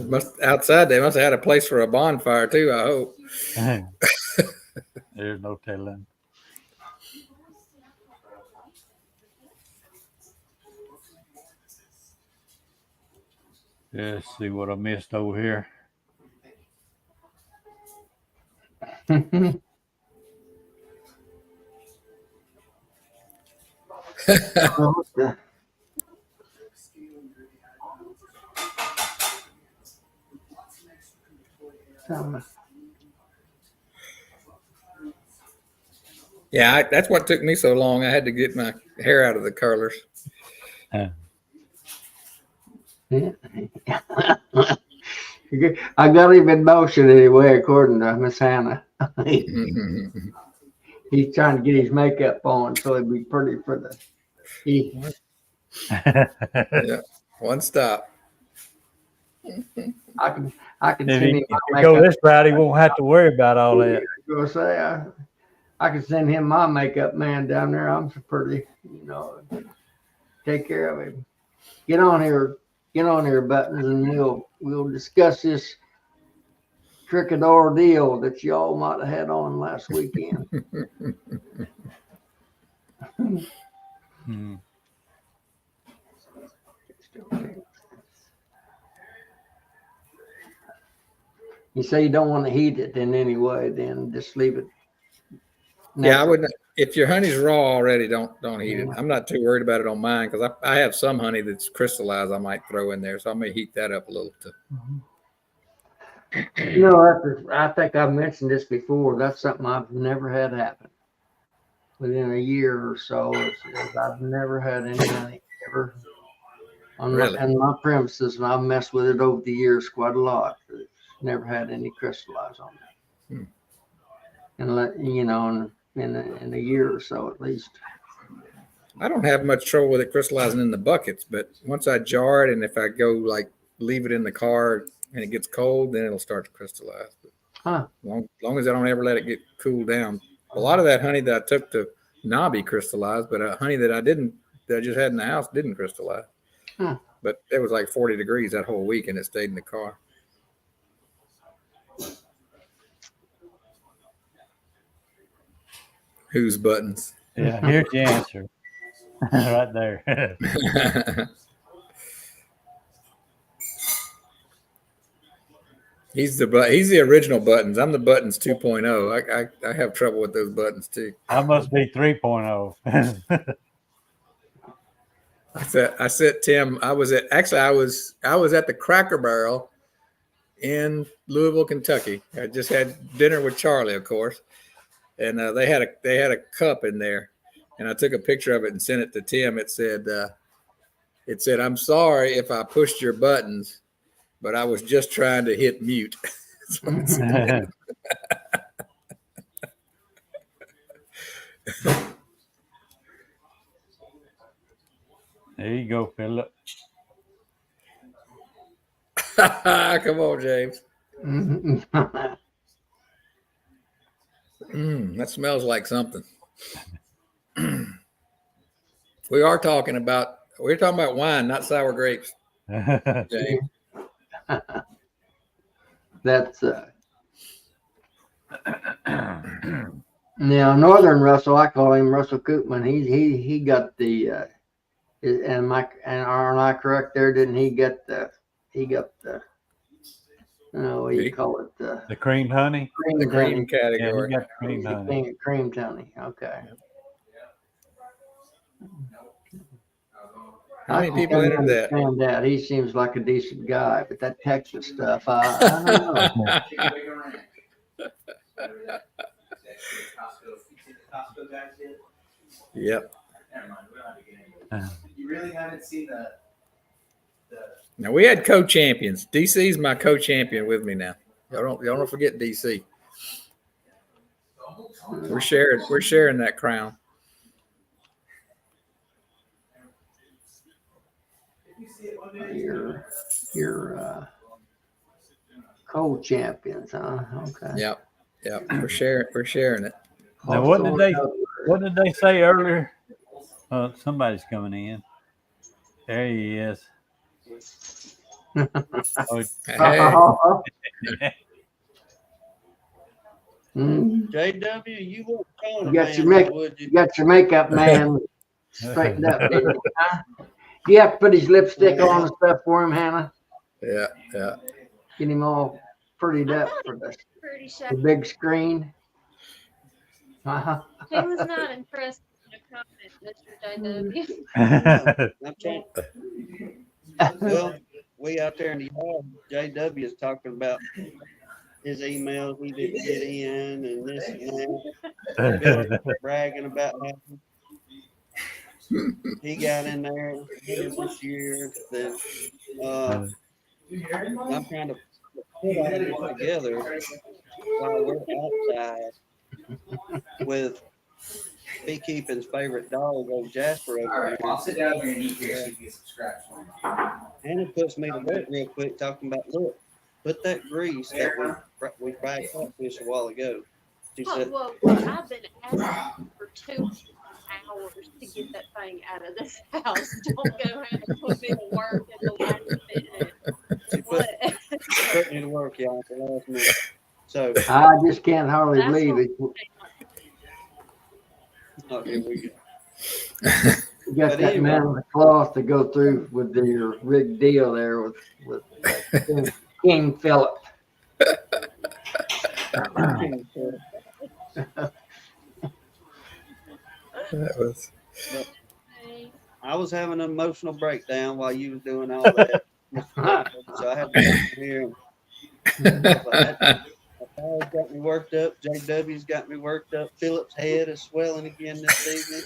must have had a place for a bonfire too, I hope. There's no telling. Let's see what I missed over here. Yeah, that's what took me so long. I had to get my hair out of the curlers. I got him in motion anyway, according to Miss Hannah. He's trying to get his makeup on so it'd be pretty for the Yeah, one stop. I can If send him you my go makeup. this route, he won't have to worry about all that. I was gonna say I can send him my makeup man down there. I'm so pretty, take care of him. Get on here, Buttons, and we'll discuss this cricket ordeal that y'all might have had on last weekend. You say you don't want to heat it in any way, then just leave it. Yeah, I wouldn't. If your honey's raw already, don't heat it. I'm not too worried about it on mine, because I have some honey that's crystallized I might throw in there, so I may heat that up a little too. I think I've mentioned this before. That's something I've never had happen. Within a year or so, I've never had any honey ever on my premises, and I've messed with it over the years quite a lot. It's never had any crystallize on it. And in a year or so at least. I don't have much trouble with it crystallizing in the buckets, but once I jar it, and if I go leave it in the car and it gets cold, then it'll start to crystallize. But long as I don't ever let it get cooled down. A lot of that honey that I took to knobby crystallized, but honey that I just had in the house didn't crystallize. But it was like 40 degrees that whole week, and it stayed in the car. Whose buttons? Yeah, here's the answer. Right there. He's the original buttons. I'm the buttons 2.0. I have trouble with those buttons too. I must be 3.0. I said Tim. I was at the Cracker Barrel in Louisville, Kentucky. I just had dinner with Charlie, of course, and they had a cup in there, and I took a picture of it and sent it to Tim. It said, "I'm sorry if I pushed your buttons, but I was just trying to hit mute." There you go, Philip. Come on, James. That smells like something. We're talking about wine, not sour grapes, James. That's now Northern Russell. I call him Russell Koopman. He got the and aren't I correct there? Didn't he get the what do you call it? The cream honey? The cream category. Yeah, he got cream honey. Cream honey. Okay. How many people entered that? He seems like a decent guy, but that Texas stuff, I don't know. Yep. You really haven't seen the. Now we had co-champions. DC's my co-champion with me now. Y'all don't forget DC. We're sharing that crown. Your co-champions, huh? Okay. Yep. We're sharing it. Now, what did they say earlier? Somebody's coming in. There he is. Hey. JW, you won't call You got your makeup man straightened up, didn't you? Huh? Do you have to put his lipstick on and stuff for him, Hannah? Yeah. Get him all prettied up for the big screen. Uh-huh. He was not impressed with the comment, Mr. JW. Well, we out there in the yard, JW is talking about his emails he didn't get in and this and that. Bragging about how he got in there this year. Then I'm trying to put all this together while we're outside with beekeeping's favorite dog, old Jasper over here. I'll sit down here and eat here so you get some scraps for me. And it puts me to work real quick talking about, look, put that grease that we fried catfish a while ago. She said, Well, I've been asking for 2 hours to get that thing out of this house. Don't go ahead and put me to work in the last minute. she put me to work, y'all, for last minute. So I just can't hardly believe it. oh, here we go. You got that man with the cloth to go through with your rig deal there with King Philip. I was having an emotional breakdown while you was doing all that. So I had to come here. Paul's got me worked up. JW's got me worked up. Philip's head is swelling again this evening.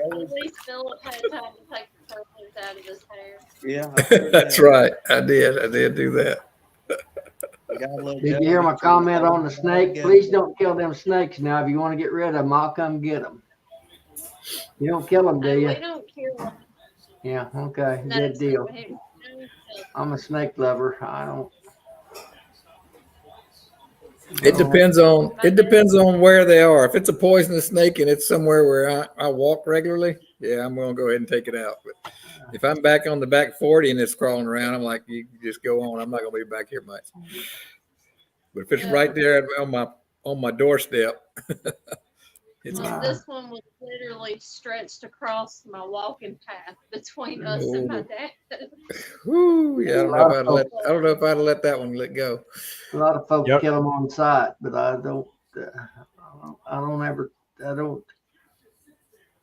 At least Philip had time to take the turtles out of his hair. Yeah, That's right. I did do that. Did you hear my comment on the snake? Please don't kill them snakes now. If you want to get rid of them, I'll come get them. You don't kill them, do you? We don't kill them. Yeah, okay. No, Good deal. so we don't kill them. I'm a snake lover. I don't. It depends on where they are. If it's a poisonous snake and it's somewhere where I walk regularly, yeah, I'm gonna go ahead and take it out. But if I'm back on the back 40 and it's crawling around, I'm like, you just go on. I'm not gonna be back here much. But if it's right there on my doorstep, it's This one was literally stretched across my walking path between us and my dad. Whoo, yeah, I don't know if I'd have let that one let go. A lot of folks Yep. kill them on sight, but I don't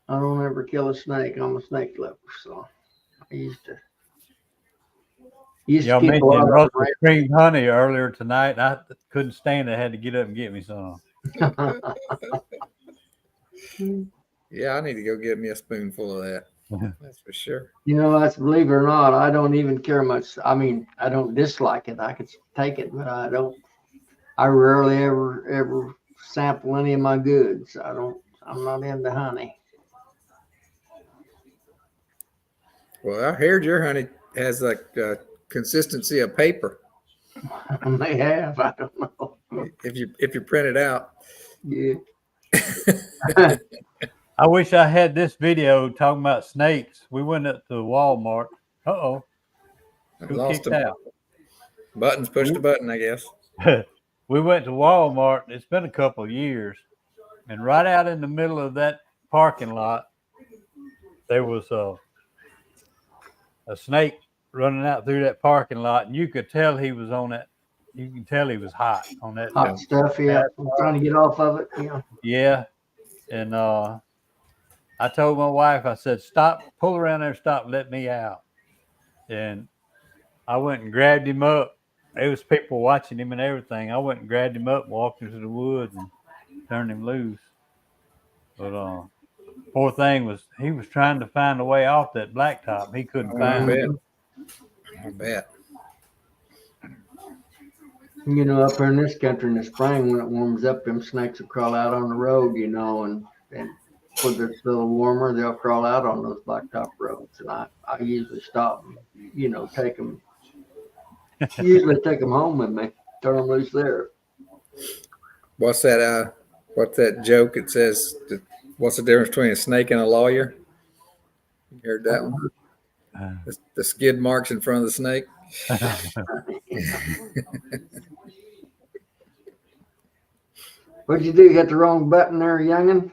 ever kill a snake. I'm a snake lover, so I used to Y'all keep a lot mentioned of Russell cream honey earlier tonight. I couldn't stand it. I had to get up and get me some. them. Yeah, I need to go get me a spoonful of that. That's for sure. You know, that's believe it or not, I don't even care much. I mean, I don't dislike it. I could take it, but I don't. I rarely ever sample any of my goods. I'm not into honey. Well, I heard your honey has like consistency of paper. They have. I don't know. If you print it out. Yeah. I wish I had this video talking about snakes. We went up to Walmart. Uh-oh. I Who lost kicked him. out? Buttons pushed the button, I guess. We went to Walmart. It's been a couple of years. And right out in the middle of that parking lot, there was a snake running out through that parking lot. And you could tell he was on that. You can tell he was hot on that. Hot stuff. Yeah. I'm trying to get off of it. Yeah. Yeah. And I told my wife, I said, stop, pull around there, stop, let me out. And I went and grabbed him up. There was people watching him and everything. I went and grabbed him up, walked into the woods and turned him loose. But poor thing he was trying to find a way off that blacktop. He couldn't find it. I bet. You know, up here in this country in the spring when it warms up, them snakes will crawl out on the road, you know, and when it's a little warmer, they'll crawl out on those blacktop roads. And I usually stop and, you know, usually take them home with me, turn them loose there. What's that joke? It says, what's the difference between a snake and a lawyer? You heard that one? The skid marks in front of the snake. What'd you do? You hit the wrong button there, youngin'?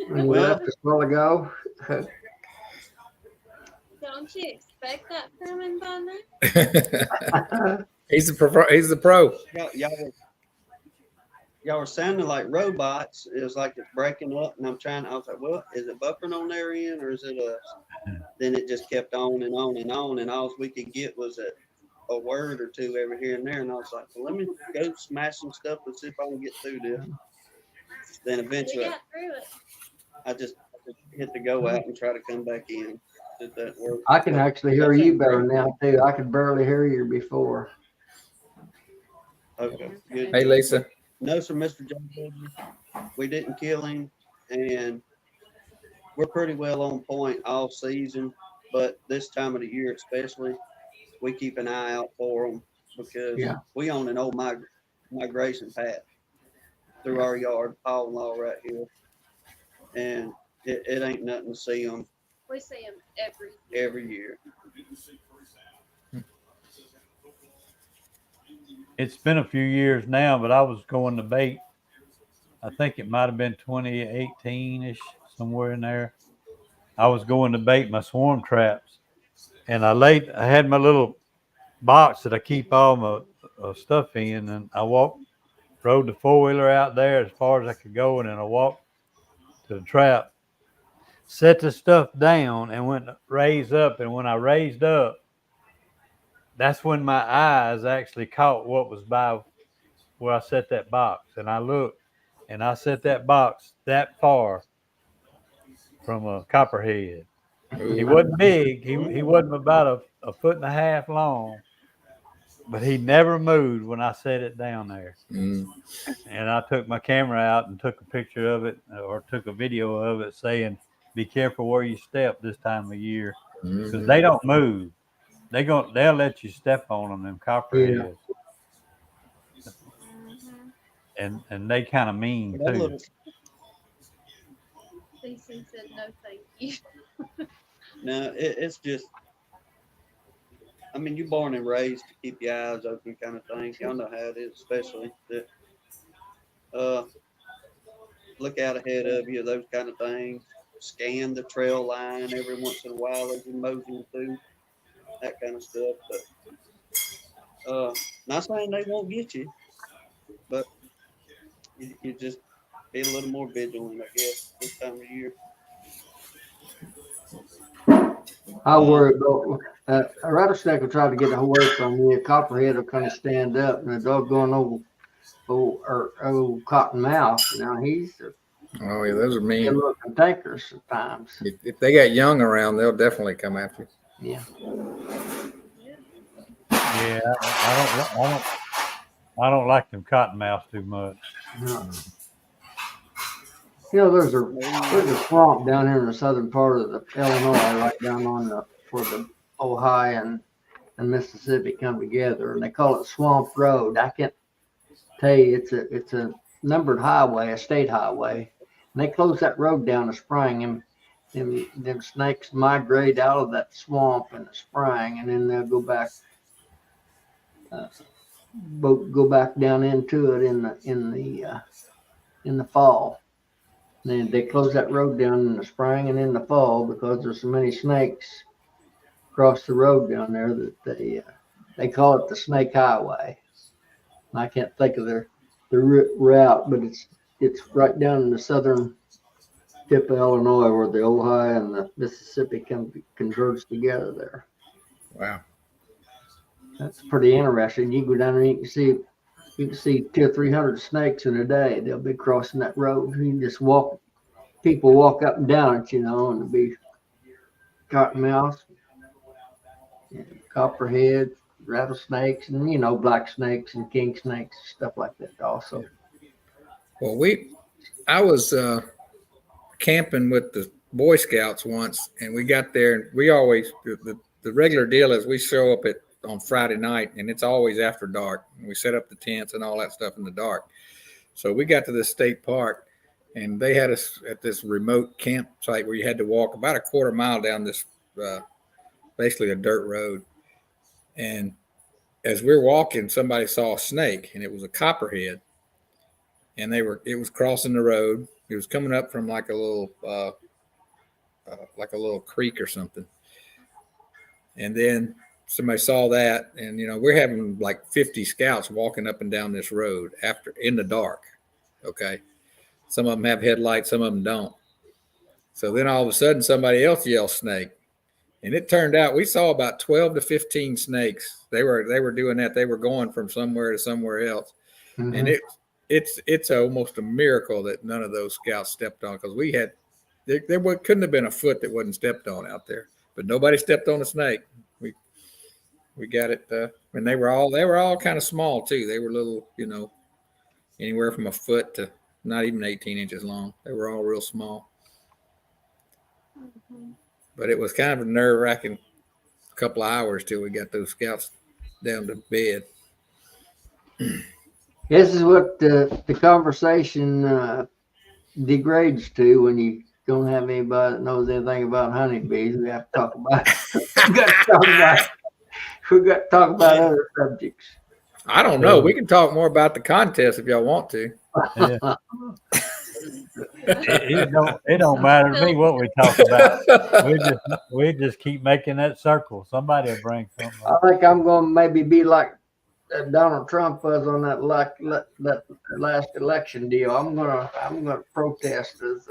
When you left a while ago. Don't you expect that from him by now? He's the pro. Y'all were sounding like robots. It was like it's breaking up, and I was like, well, is it buffering on their end or is it us? Then it just kept on and on and on, and all we could get was a word or two every here and there. And I was like, well, let me go smash some stuff and see if I can get through this. Then eventually, You got through it. I just hit the go out and try to come back in. Did that work? I can actually hear you better now, too. I could barely hear you before. Okay, good. Hey, Lisa. No, sir, Mr. John. We didn't kill him, and we're pretty well on point all season. But this time of the year, especially, we keep an eye out for them because we own an old migration path through our yard, Paul and all right here, and it ain't nothing to see them. We see him every year. It's been a few years now, but I was going to bait. I think it might have been 2018-ish, somewhere in there. I was going to bait my swarm traps, and I had my little box that I keep all my stuff in, and I rode the four-wheeler out there as far as I could go, and then I walked to the trap, set the stuff down, and went raise up. And when I raised up, that's when my eyes actually caught what was by where I set that box. And I looked, and I set that box that far from a copperhead. He wasn't big. He wasn't about a foot and a half long, but he never moved when I set it down there. Mm. And I took my camera out and took a picture of it, or took a video of it, saying, be careful where you step this time of year, because they don't move. They'll let you step on them copperheads. and they kind of mean That too. little, CC said no, thank you. no, it's just, I mean, you're born and raised to keep your eyes open kind of thing. Y'all know how it is, especially that, look out ahead of you, those kind of things. Scan the trail line every once in a while as you're moseying through, that kind of stuff. But not saying they won't get you, but you just be a little more vigilant, I guess, this time of year. I worry about a rattlesnake will try to get away from me. A copperhead will kind of stand up, and a doggone old cottonmouth. Now he's Oh yeah, those are mean. little cantankerous at times. If they got young around, they'll definitely come after you. Yeah. Yeah, I don't like them cottonmouths too much. No. You know, there's a swamp down here in the southern part of the Illinois, right down on where the Ohio and Mississippi come together, and they call it Swamp Road. I can't tell you, it's a numbered highway, a state highway, and they close that road down in the spring, and them snakes migrate out of that swamp in the spring, and then they'll go back down into it in the fall. They close that road down in the spring and in the fall because there's so many snakes across the road down there that they call it the Snake Highway. And I can't think of the route, but it's right down in the southern tip of Illinois where the Ohio and the Mississippi converge together there. Wow. That's pretty interesting. You go down there, you can see 200 or 300 snakes in a day. They'll be crossing that road. You can just people walk up and down it, and there'll be cottonmouths, copperhead, rattlesnakes, and black snakes and king snakes, stuff like that also. Well, I was camping with the Boy Scouts once, and we got there, and we always the regular deal is we show up on Friday night, and it's always after dark. And we set up the tents and all that stuff in the dark. So we got to this state park, and they had us at this remote campsite where you had to walk about a quarter mile down this basically a dirt road. And as we're walking, somebody saw a snake, and it was a copperhead. And it was crossing the road. It was coming up from like a little creek or something. And then somebody saw that, and we're having like 50 scouts walking up and down this road in the dark. Okay. Some of them have headlights, some of them don't. So then all of a sudden somebody else yells snake. And it turned out we saw about 12 to 15 snakes. They were doing that. They were going from somewhere to somewhere else. Mm-hmm. And it's almost a miracle that none of those scouts stepped on, because there couldn't have been a foot that wasn't stepped on out there. But nobody stepped on a snake. We got it, and they were all kind of small too. They were little, anywhere from a foot to not even 18 inches long. They were all real small. Mm-hmm. But it was kind of a nerve-wracking couple of hours till we got those scouts down to bed. This is what the conversation degrades to when you don't have anybody that knows anything about honeybees. We have to talk about it. We got to talk about other subjects. I don't know. We can talk more about the contest if y'all want to. Yeah. It don't matter to me what we talk about. We just keep making that circle. Somebody will bring something up. I think I'm going to maybe be like Donald Trump was on that last election deal. I'm gonna protest this.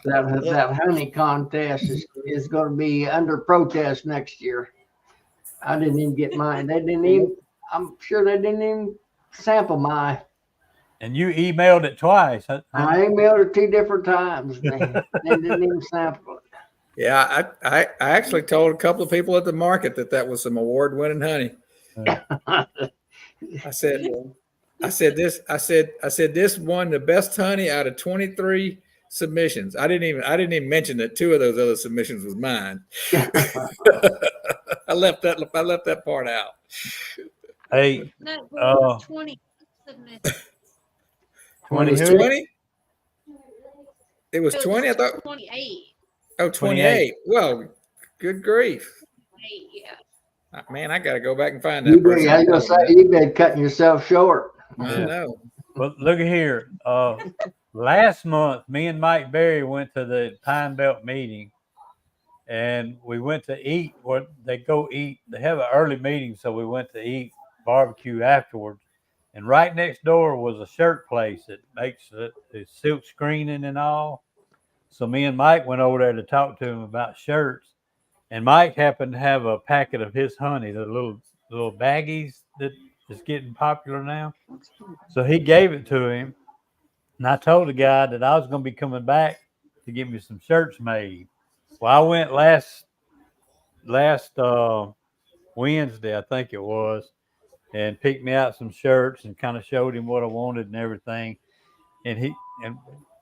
that honey contest is going to be under protest next year. I didn't even get mine. I'm sure they didn't even sample mine. And you emailed it twice. I emailed it 2 different times. They didn't even sample it. Yeah, I actually told a couple of people at the market that was some award-winning honey. I said this won the best honey out of 23 submissions. I didn't even mention that 2 of those other submissions was mine. I left that part out. Hey, No, well, it was 20 submitted. 20 It was who? 20. It was It 20. I was thought. 28. Oh, 28. Well, good grief. Yeah. Man, I got to go back and find You that been, person. I was gonna say, you been cutting yourself short. I Yeah. know. Well, look at here. Last month, me and Mike Berry went to the Pine Belt meeting, and we went to eat. What they go eat? They have an early meeting, so we went to eat barbecue afterwards. And right next door was a shirt place that makes the silk screening and all. So me and Mike went over there to talk to him about shirts. And Mike happened to have a packet of his honey, the little baggies that is getting popular now. So he gave it to him. And I told the guy that I was going to be coming back to get me some shirts made. Well, I went last Wednesday, I think it was, and picked me out some shirts and kind of showed him what I wanted and everything. And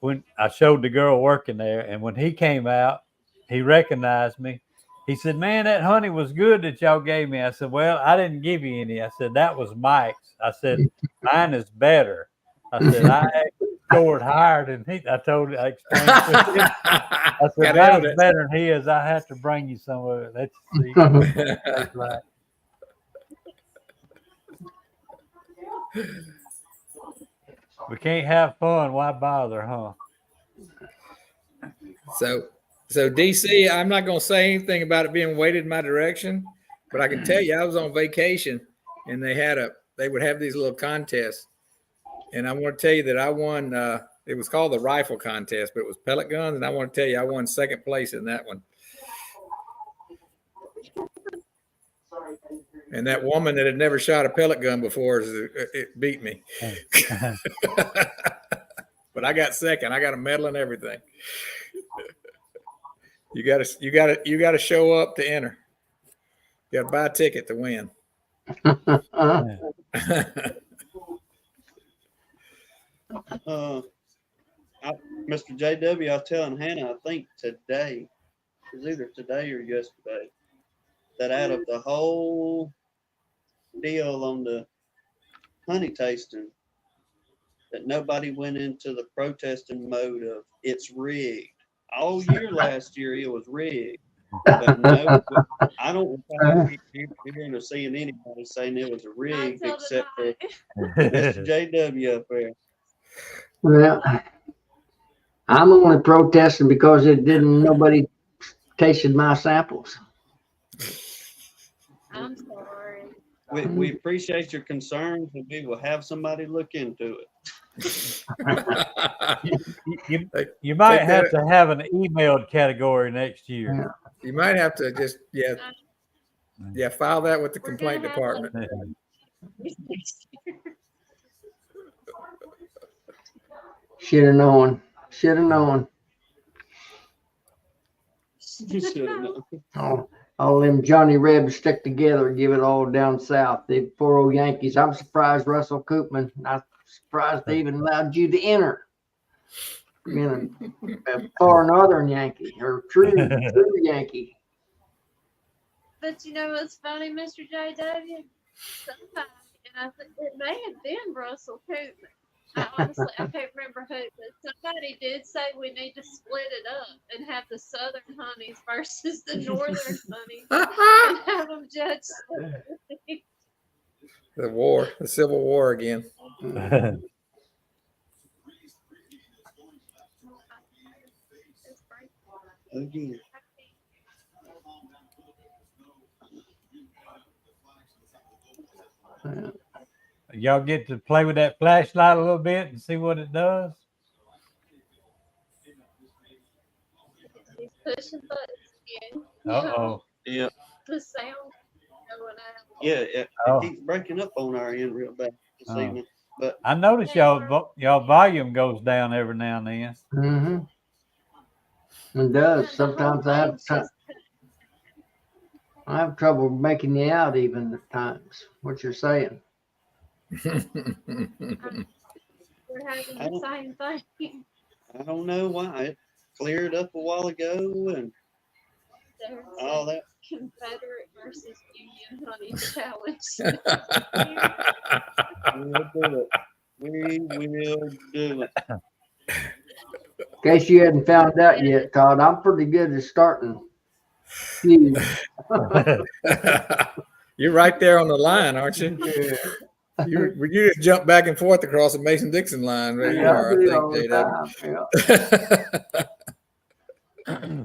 when I showed the girl working there, and when he came out, he recognized me. He said, "Man, that honey was good that y'all gave me." I said, "Well, I didn't give you any." I said, "That was Mike's." I said, "Mine is better." I said, "I actually scored higher than he." I explained to him. I said, Got "Mine's evidence. better than his. I have to bring you some of it. Let's see what it tastes like." We can't have fun. Why bother, huh? So DC, I'm not going to say anything about it being weighted in my direction, but I can tell you I was on vacation and they would have these little contests. And I want to tell you that I won, it was called the rifle contest, but it was pellet guns. And I want to tell you, I won second place in that one. And that woman that had never shot a pellet gun before, it beat me. But I got second. I got a medal and everything. You gotta show up to enter. You gotta buy a ticket to win. Mr. JW, I was telling Hannah, I think today, it was either today or yesterday, that out of the whole deal on the honey tasting, that nobody went into the protesting mode of it's rigged. All year last year it was rigged. But no, I don't recall hearing or seeing anybody saying it was a rig except for Mr. JW up there. Well, I'm only protesting because nobody tasted my samples. I'm sorry. We appreciate your concerns and we will have somebody look into it. You might have to have an emailed category next year. Yeah. You might have to just file that with the complaint department. Should have known. Should have known. All them Johnny Rebs stick together and give it all down south. The poor old Yankees. I'm surprised Russell Koopman. I'm surprised they even allowed you to enter. Being a far northern Yankee or true Yankee. But you know what's funny, Mr. JW? Somebody, and I think it may have been Russell Koopman. I can't remember who, but somebody did say we need to split it up and have the southern honeys versus the northern honeys and have them judge. The Civil War again. Again. Y'all get to play with that flashlight a little bit and see what it does. He's pushing buttons again. Uh-oh. Yeah. The sound going out. Yeah, it keeps breaking up on our end real bad this evening. But I notice y'all volume goes down every now and then. Mm-hmm. It does. Sometimes I have trouble making you out even at times. What you're saying. We're having the same thing. I don't know why. It cleared up a while ago and all that. Confederate versus Union hunting challenge. We'll do it. We will do it. In case you hadn't found out yet, Todd, I'm pretty good at starting feuds. You're right there on the line, aren't you? Yeah. You just jump back and forth across the Mason-Dixon line. There you Yeah, I are, I do think, all the time. Yeah.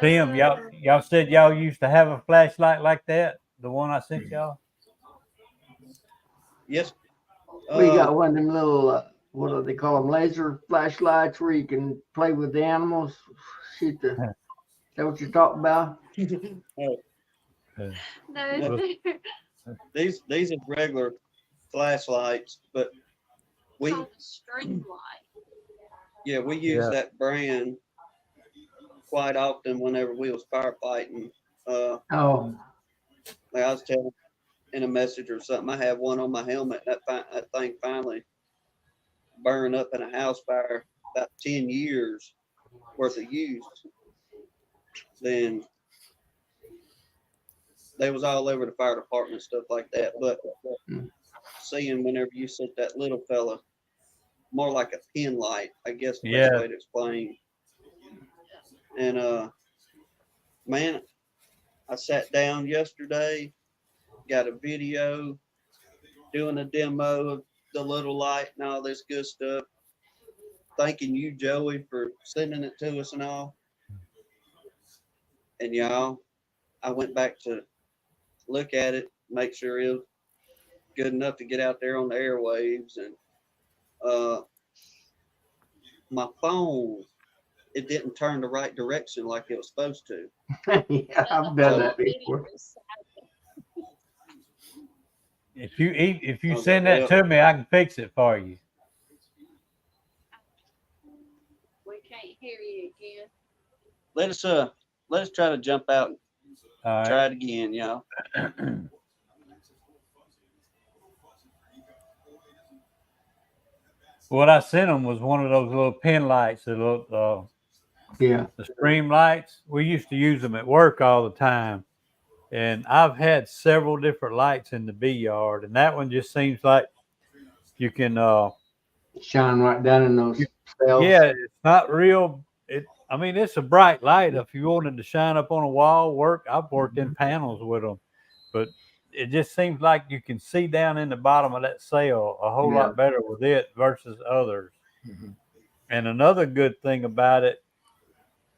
Tim, y'all said y'all used to have a flashlight like that, the one I sent y'all. Yes. We got one of them little, what do they call them, laser flashlights where you can play with the animals. Shoot the, is that what you're talking about? No, These are regular flashlights, but we called a string light. we use Yeah. that brand quite often whenever we was firefighting. Oh, Like I was telling in a message or something, I had one on my helmet. That thing finally burned up in a house fire. About 10 years worth of use. Then they was all over the fire department, stuff like that. But seeing whenever you sent that little fella, more like a pin light, I guess the best Yeah. way to explain. And man, I sat down yesterday, got a video doing a demo of the little light and all this good stuff. Thanking you, Joey, for sending it to us and all. And y'all, I went back to look at it, make sure it was good enough to get out there on the airwaves. And my phone, it didn't turn the right direction like it was supposed to. yeah, I've done that before. If you Okay, send that to me, I can fix it for you. We can't hear you again. Let us try to jump out and All try right. it again, y'all. What I sent them was one of those little pin lights, the Yeah. stream lights. We used to use them at work all the time. And I've had several different lights in the bee yard, and that one just seems like you can Shine right down in those cells. yeah, it's not real. I mean, it's a bright light. If you wanted to shine up on a wall, I've worked in panels with them, but it just seems like you can see down in the bottom of that cell a whole lot better with it versus others. Mhm. And another good thing about it,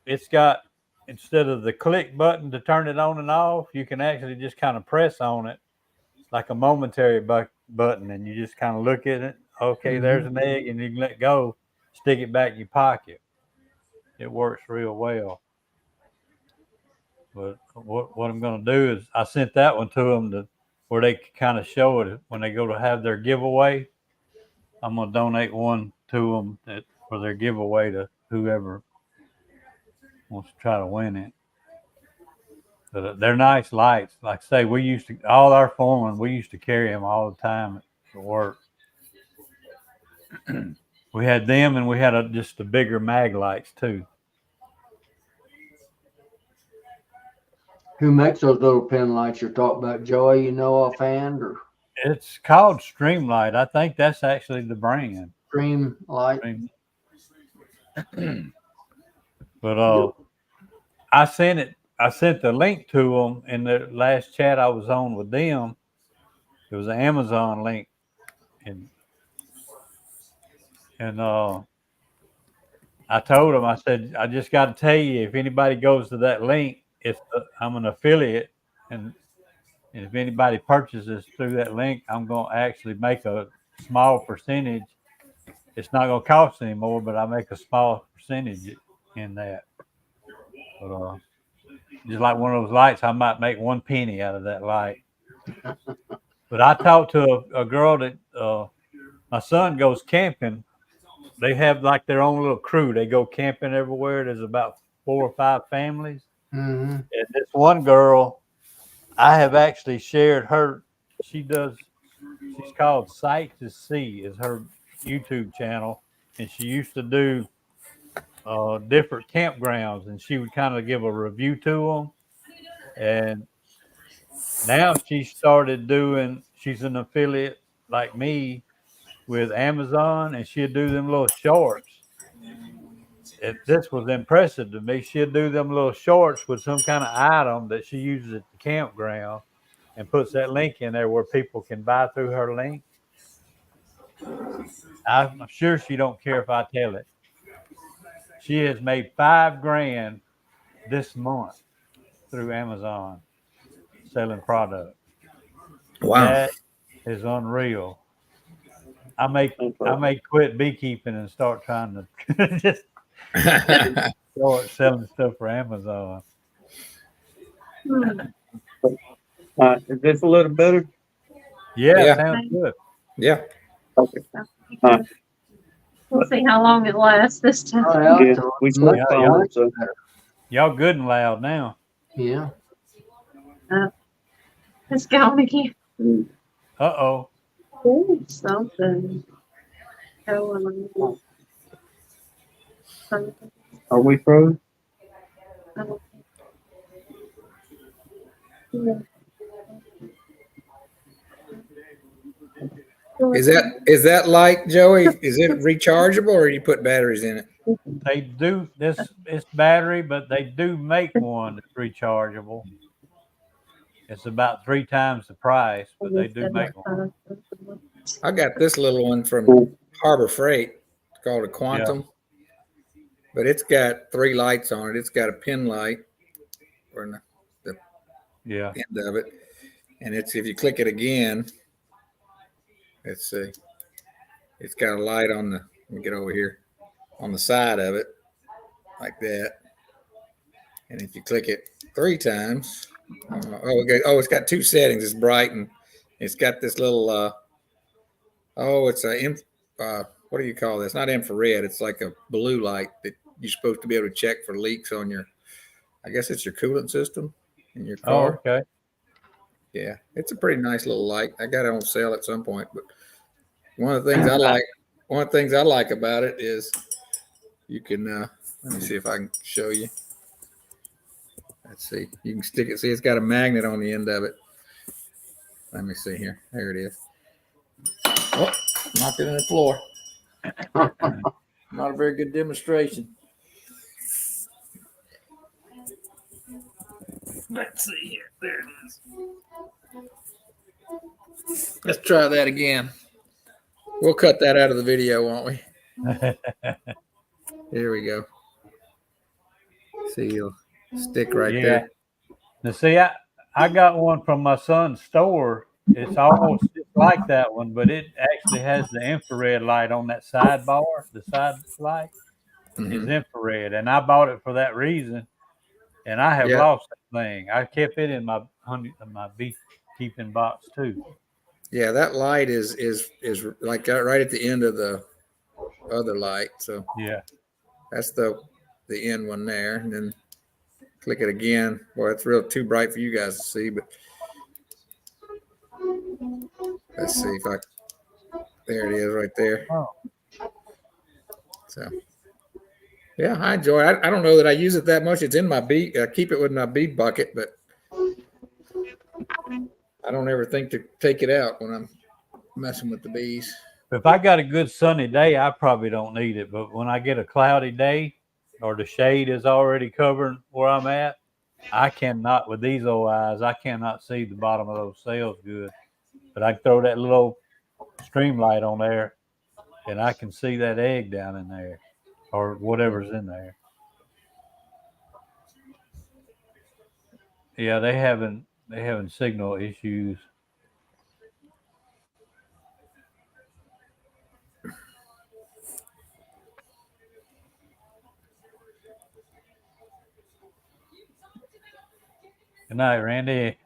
it's got, instead of the click button to turn it on and off, you can actually just kind of press on it like a momentary button, and you just kind of look at it. Okay, there's an egg, and you can let go, stick it back in your pocket. It works real well. But what I'm going to do is I sent that one to them where they can kind of show it when they go to have their giveaway. I'm going to donate one to them for their giveaway to whoever wants to try to win it. But they're nice lights. Like I say, all our foremen, we used to carry them all the time at work. We had them, and we had just the bigger mag lights too. Who makes those little pin lights you're talking about, Joey? You know offhand, or It's called Streamlight. I think that's actually the brand. Dream Light? But I sent the link to them in the last chat I was on with them. It was an Amazon link, and I told them, I said, I just got to tell you, if anybody goes to that link, I'm an affiliate, and if anybody purchases through that link, I'm going to actually make a small percentage. It's not going to cost any more, but I make a small percentage in that. But just like one of those lights, I might make 1 penny out of that light. But I talked to a girl that my son goes camping. They have like their own little crew. They go camping everywhere. There's about 4 or 5 families. Mm-hmm. And this one girl, I have actually shared her. She's called Sight to See is her YouTube channel. And she used to do different campgrounds, and she would kind of give a review to them. And now she started doing, she's an affiliate like me with Amazon, and she'll do them little shorts. This was impressive to me. She'll do them little shorts with some kind of item that she uses at the campground and puts that link in there where people can buy through her link. I'm sure she don't care if I tell it. She has made $5,000 this month through Amazon selling product. Wow. That is unreal. I may quit beekeeping and start trying to just start selling stuff for Amazon. Is this a little better? Yeah, Yeah. sounds good. Yeah. Okay. We'll see how long it lasts this time. Oh, yeah, Yeah, so we much slept fine, better. so Y'all good and loud now. Yeah. It's gone again. Uh-oh. Ooh, something. Going on. Something. are we froze? Yeah. Is that like, Joey? Is it rechargeable, or you put batteries in it? They do this. It's battery, but they do make one that's rechargeable. It's about 3 times the price, but they do make one. I got this little one from Harbor Freight. It's called a Quantum, but it's got 3 lights on it. It's got a pin light or the Yeah. end of it, and it's, if you click it again, let's see, it's got a light on the, let me get over here, on the side of it, like that. And if you click it 3 times, it's got 2 settings. It's bright, and it's got this little it's what do you call this? Not infrared. It's like a blue light that you're supposed to be able to check for leaks on your, I guess it's your coolant system in your car. Oh, okay. Yeah, it's a pretty nice little light. I got it on sale at some point, but one of the things I like about it is you can let me see if I can show you. Let's see. You can stick it. See, it's got a magnet on the end of it. Let me see here. There it is. Oh, knocked it on the floor. Not a very good demonstration. Let's see here. There it is. Let's try that again. We'll cut that out of the video, won't we? Here we go. See, you'll stick right there. Now, see, I got one from my son's store. It's almost just like that one, but it actually has the infrared light on that sidebar. The side light is infrared, and I bought it for that reason. And I have lost that thing. I kept it in my beekeeping box too. Yeah, that light is like right at the end of the other light. So yeah, that's the end one there, and then click it again. Boy, it's real too bright for you guys to see, but let's see if there it is right there. Oh. So yeah, I enjoy it. I don't know that I use it that much. It's in my bee. I keep it with my bee bucket, but I don't ever think to take it out when I'm messing with the bees. If I got a good sunny day, I probably don't need it. But when I get a cloudy day or the shade is already covering where I'm at, I cannot, with these old eyes, I cannot see the bottom of those cells good. But I throw that little stream light on there, and I can see that egg down in there or whatever's in there. Yeah, they having signal issues. Good night, Randy.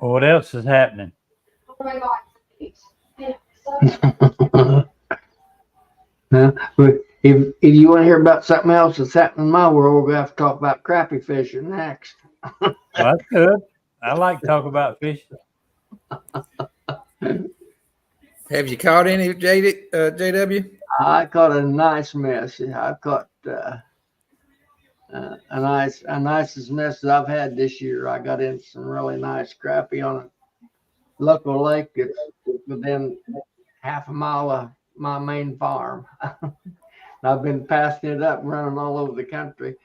What else is happening? If you want to hear about something else that's happening in my world, we're going to have to talk about crappie fishing next. Well, that's good. I like to talk about fishing. Have you caught any, JW? I caught a nice mess. I caught a nicest mess that I've had this year. I got in some really nice crappie on a local lake. It's within half a mile of my main farm. I've been passing it up, running all over the country.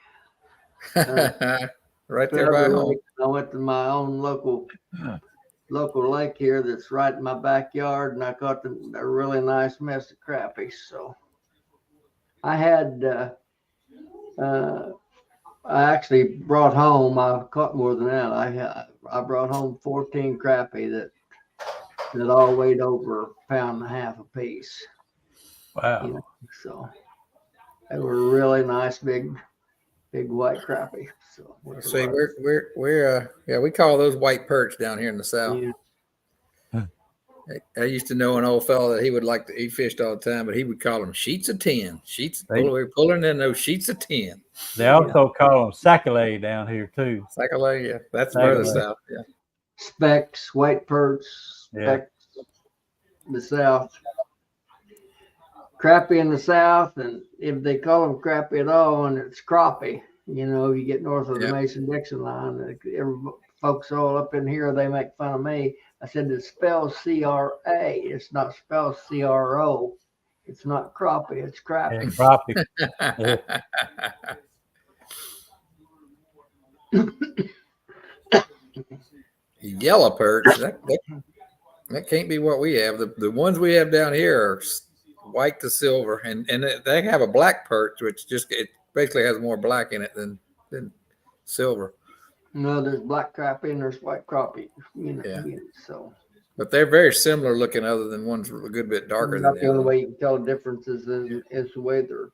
Right there by home. I went to my own local lake here that's right in my backyard, and I caught a really nice mess of crappie. So I had, I actually brought home. I caught more than that. I brought home 14 crappie that all weighed over a pound and a half a piece. Wow. You know, so they were really nice, big white crappie. So See, we call those white perch down here in the south. Yeah. I used to know an old fellow that he fished all the time, but he would call them sheets of 10. We're pulling in those sheets of 10. They also call them sac-a-lay down here too. Sac-a-lay, yeah. That's further south, yeah. Specks, white perch, Yeah. specks, the south. Crappie in the south, and if they call them crappie at all, and it's crappie, you get north of the Mason-Dixon line, folks all up in here, they make fun of me. I said it's spelled C-R-A. It's not spelled C-R-O. It's not crappie. It's crappie. And crappie. Yellow perch. That can't be what we have. The ones we have down here are white to silver, and they have a black perch, which it basically has more black in it than silver. No, there's black crappie and there's white crappie. So. But they're very similar looking, other than one's a good bit darker than the only other. way you can tell the difference is the way their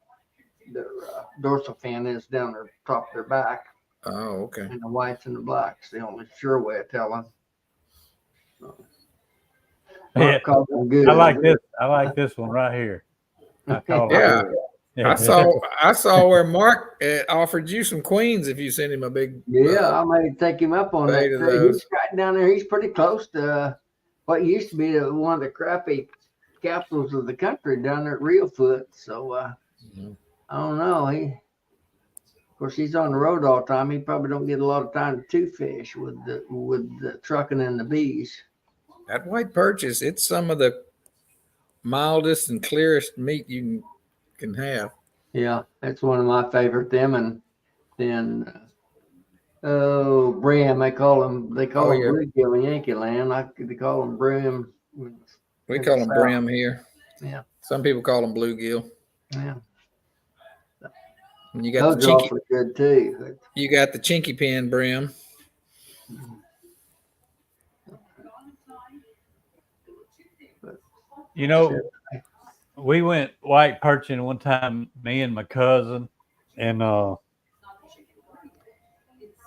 dorsal fin is down the top of their back. Oh, okay. And the whites and the blacks, the only sure way of telling. Yeah. Good. I like this one right here. I call Yeah. it. I saw where Mark offered you some queens if you sent him a big. Yeah, I may take him up on that. of those. He's right down there. He's pretty close to what used to be one of the crappie capitals of the country down there at Reelfoot. So I don't know. Of course, he's on the road all the time. He probably don't get a lot of time to fish with the trucking and the bees. That white perch it's some of the mildest and clearest meat you can have. Yeah, that's one of my favorite. Them and then brim. They call them bluegill in Yankee Land. They call them brim. We call them brim here. Yeah. Some people call them bluegill. Yeah. And you got those are awfully good too. You got the chinky pin brim. We went white perching one time, me and my cousin, and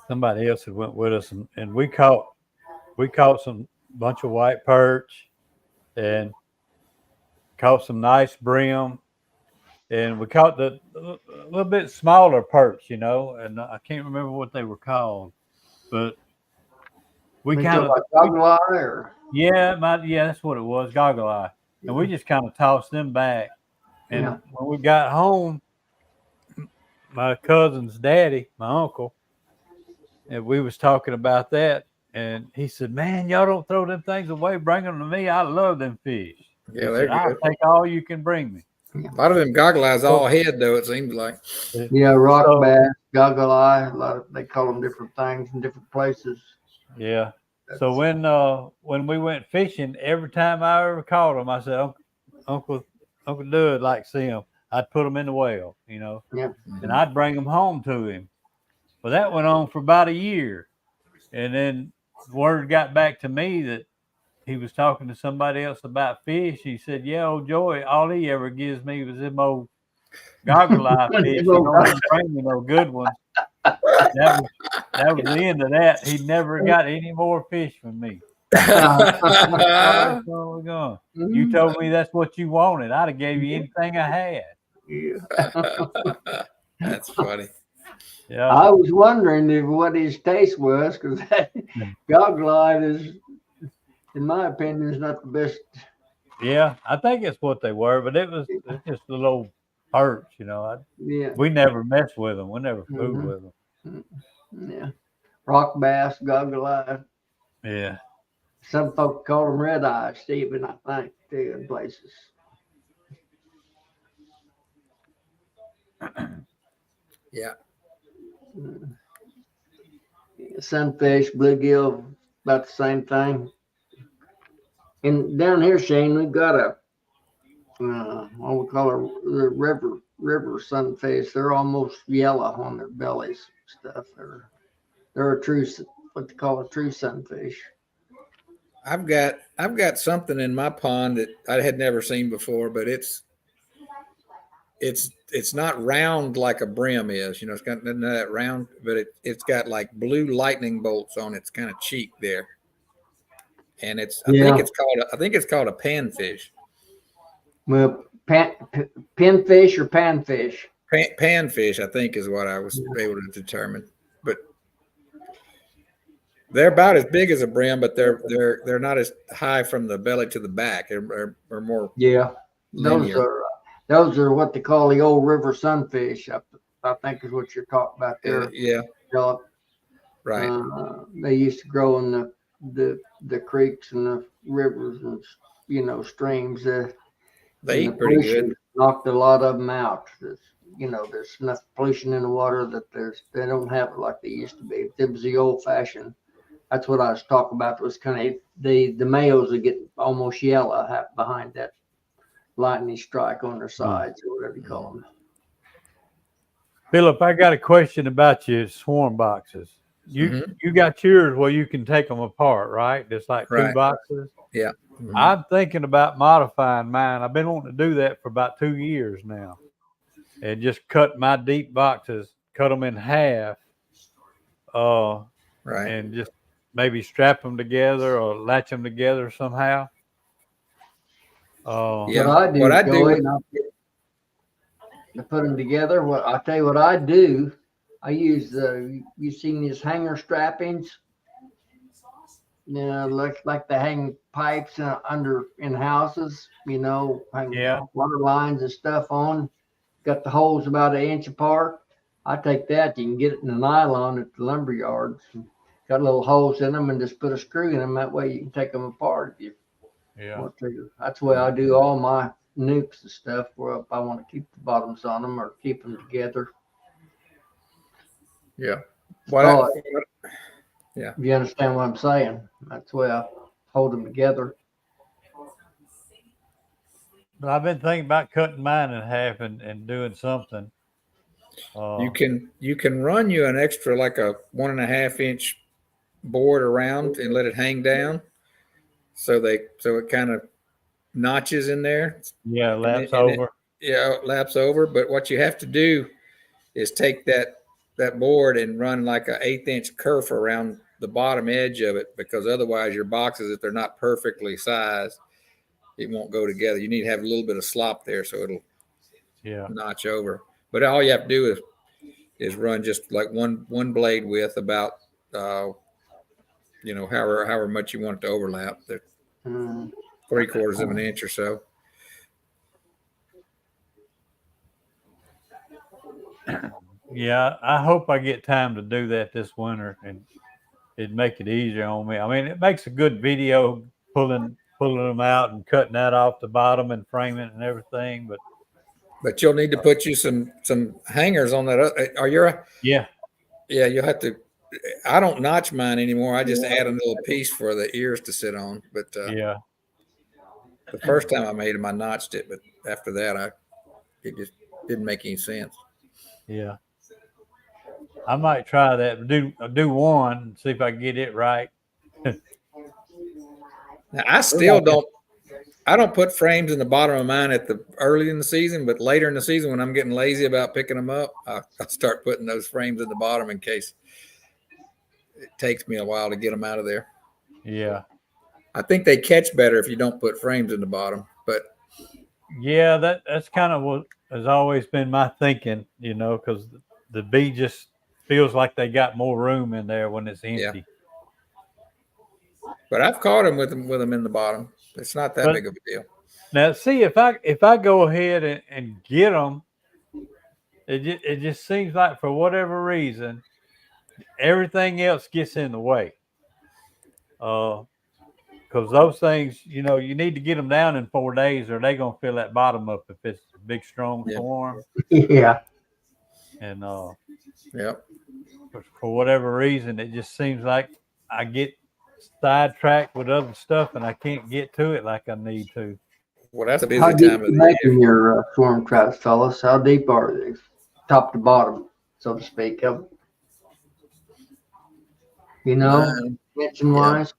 somebody else had went with us, and we caught some bunch of white perch and caught some nice brim, and we caught a little bit smaller perch, and I can't remember what they were called, but we kind of goggle eye or that's what it was, goggle eye. And we just kind of tossed them back. And when we got home, my cousin's daddy, my uncle, and we was talking about that. And he said, "Man, y'all don't throw them things away. Bring them to me. I love them fish." Yeah, they're good. I'll take all you can bring me. A lot of them goggle eyes all head, though, it seems like. Yeah, rock bass, goggle eye. They call them different things in different places. Yeah. So when we went fishing, every time I ever caught them, I said, Uncle Dud like to see them. I'd put them in the well, Yeah. and I'd bring them home to him. Well, that went on for about a year. And then word got back to me that he was talking to somebody else about fish. He said, "Yeah, old Joey, all he ever gives me was them old goggle eye fish. He don't bring me no good ones." That was the end of that. He never got any more fish from me. You told me that's what you wanted. I'd have gave you anything I had. Yeah. That's funny. Yeah. I was wondering what his taste was, because that goggle eye is in my opinion, is not the best. Yeah, I think it's what they were, but it's just a little perch, Yeah. We never messed with them. We never fooled Hmm. with them. Yeah. Rock bass, goggle eye. Yeah. Some folk call them red eye, Stephen, I think, too, in places. Yeah. Mm. Sunfish, bluegill, about the same thing. And down here, Shane, we've got what we call the river sunfish. They're almost yellow on their bellies and stuff. They're a true, what they call a true sunfish. I've got something in my pond that I had never seen before, but it's not round like a brim is. It's got none of that round, but it's got like blue lightning bolts on its kind of cheek there, and Yeah. I think it's called a panfish. Well, pinfish or panfish. Panfish, I think, is what I was able to determine. But they're about as big as a brim, but they're not as high from the belly to the back. They're more Yeah. linear. Those are what they call the old river sunfish. I think is what you're talking about there. Yeah, Philip. right. They used to grow in the creeks and the rivers and streams. They And the eat pretty good. pollution knocked a lot of them out. There's enough pollution in the water that they don't have it like they used to be. It was the old fashioned. That's what I was talking about. It was kind of the males would get almost yellow behind that lightning strike on their sides or whatever you call them. Philip, I got a question about your swarm boxes. You got yours where you can take them apart, right? Just like two boxes. Yeah. Mm-hmm. I'm thinking about modifying mine. I've been wanting to do that for about 2 years now, and just cut my deep boxes, cut them in half, and just maybe strap them together or latch them together somehow. What I do, Joey, to put them together. I'll tell you what I do. I use you seen these hanger strappings? Like they hang pipes in houses, hang water lines and stuff on. Got the holes about 1 inch apart. I take that. You can get it in a nylon at the lumber yards. Got little holes in them and just put a screw in them. That way you can take them apart if you want to. That's the way I do all my nukes and stuff. Where if I want to keep the bottoms on them or keep them together. Yeah. Yeah. You understand what I'm saying? That's the way I hold them together. But I've been thinking about cutting mine in half and doing something. You can run you an extra like a 1.5 inch board around and let it hang down, so it kind of notches in there. Yeah, laps over. Laps over. But what you have to do is take that board and run like a 1/8 inch kerf around the bottom edge of it, because otherwise your boxes, if they're not perfectly sized, it won't go together. You need to have a little bit of slop there so it'll notch over. But all you have to do is run just like one blade width about however much you want it to overlap. 3/4 of an inch or so. Yeah, I hope I get time to do that this winter, and it'd make it easier on me. I mean, it makes a good video pulling them out and cutting that off the bottom and framing it and everything. But you'll need to put you some hangers on that. Are you? Yeah, you'll have to. I don't notch mine anymore. I just add a little piece for the ears to sit on. But the first time I made them, I notched it. But after that, it just didn't make any sense. Yeah. I might try that. Do one and see if I can get it right. Now, I still don't. I don't put frames in the bottom of mine early in the season, but later in the season when I'm getting lazy about picking them up, I'll start putting those frames in the bottom in case it takes me a while to get them out of there. Yeah. I think they catch better if you don't put frames in the bottom, but yeah, that's kind of what has always been my thinking, because the bee just feels like they got more room in there when it's empty. But I've caught them with them in the bottom. It's not that But big of a deal. now, see if I go ahead and get them, it just seems like for whatever reason, everything else gets in the way. Because those things, you know, you need to get them down in 4 days, or they're gonna fill that bottom up if it's a big strong Yeah. storm. Yeah. And Yep. for whatever reason, it just seems like I get sidetracked with other stuff, and I can't get to it like I need to. Well, that's a How busy deep time of you the year. making your swarm traps, fellas? How deep are they? Top to bottom, so to speak. You know, Mine, dimension yeah, wise.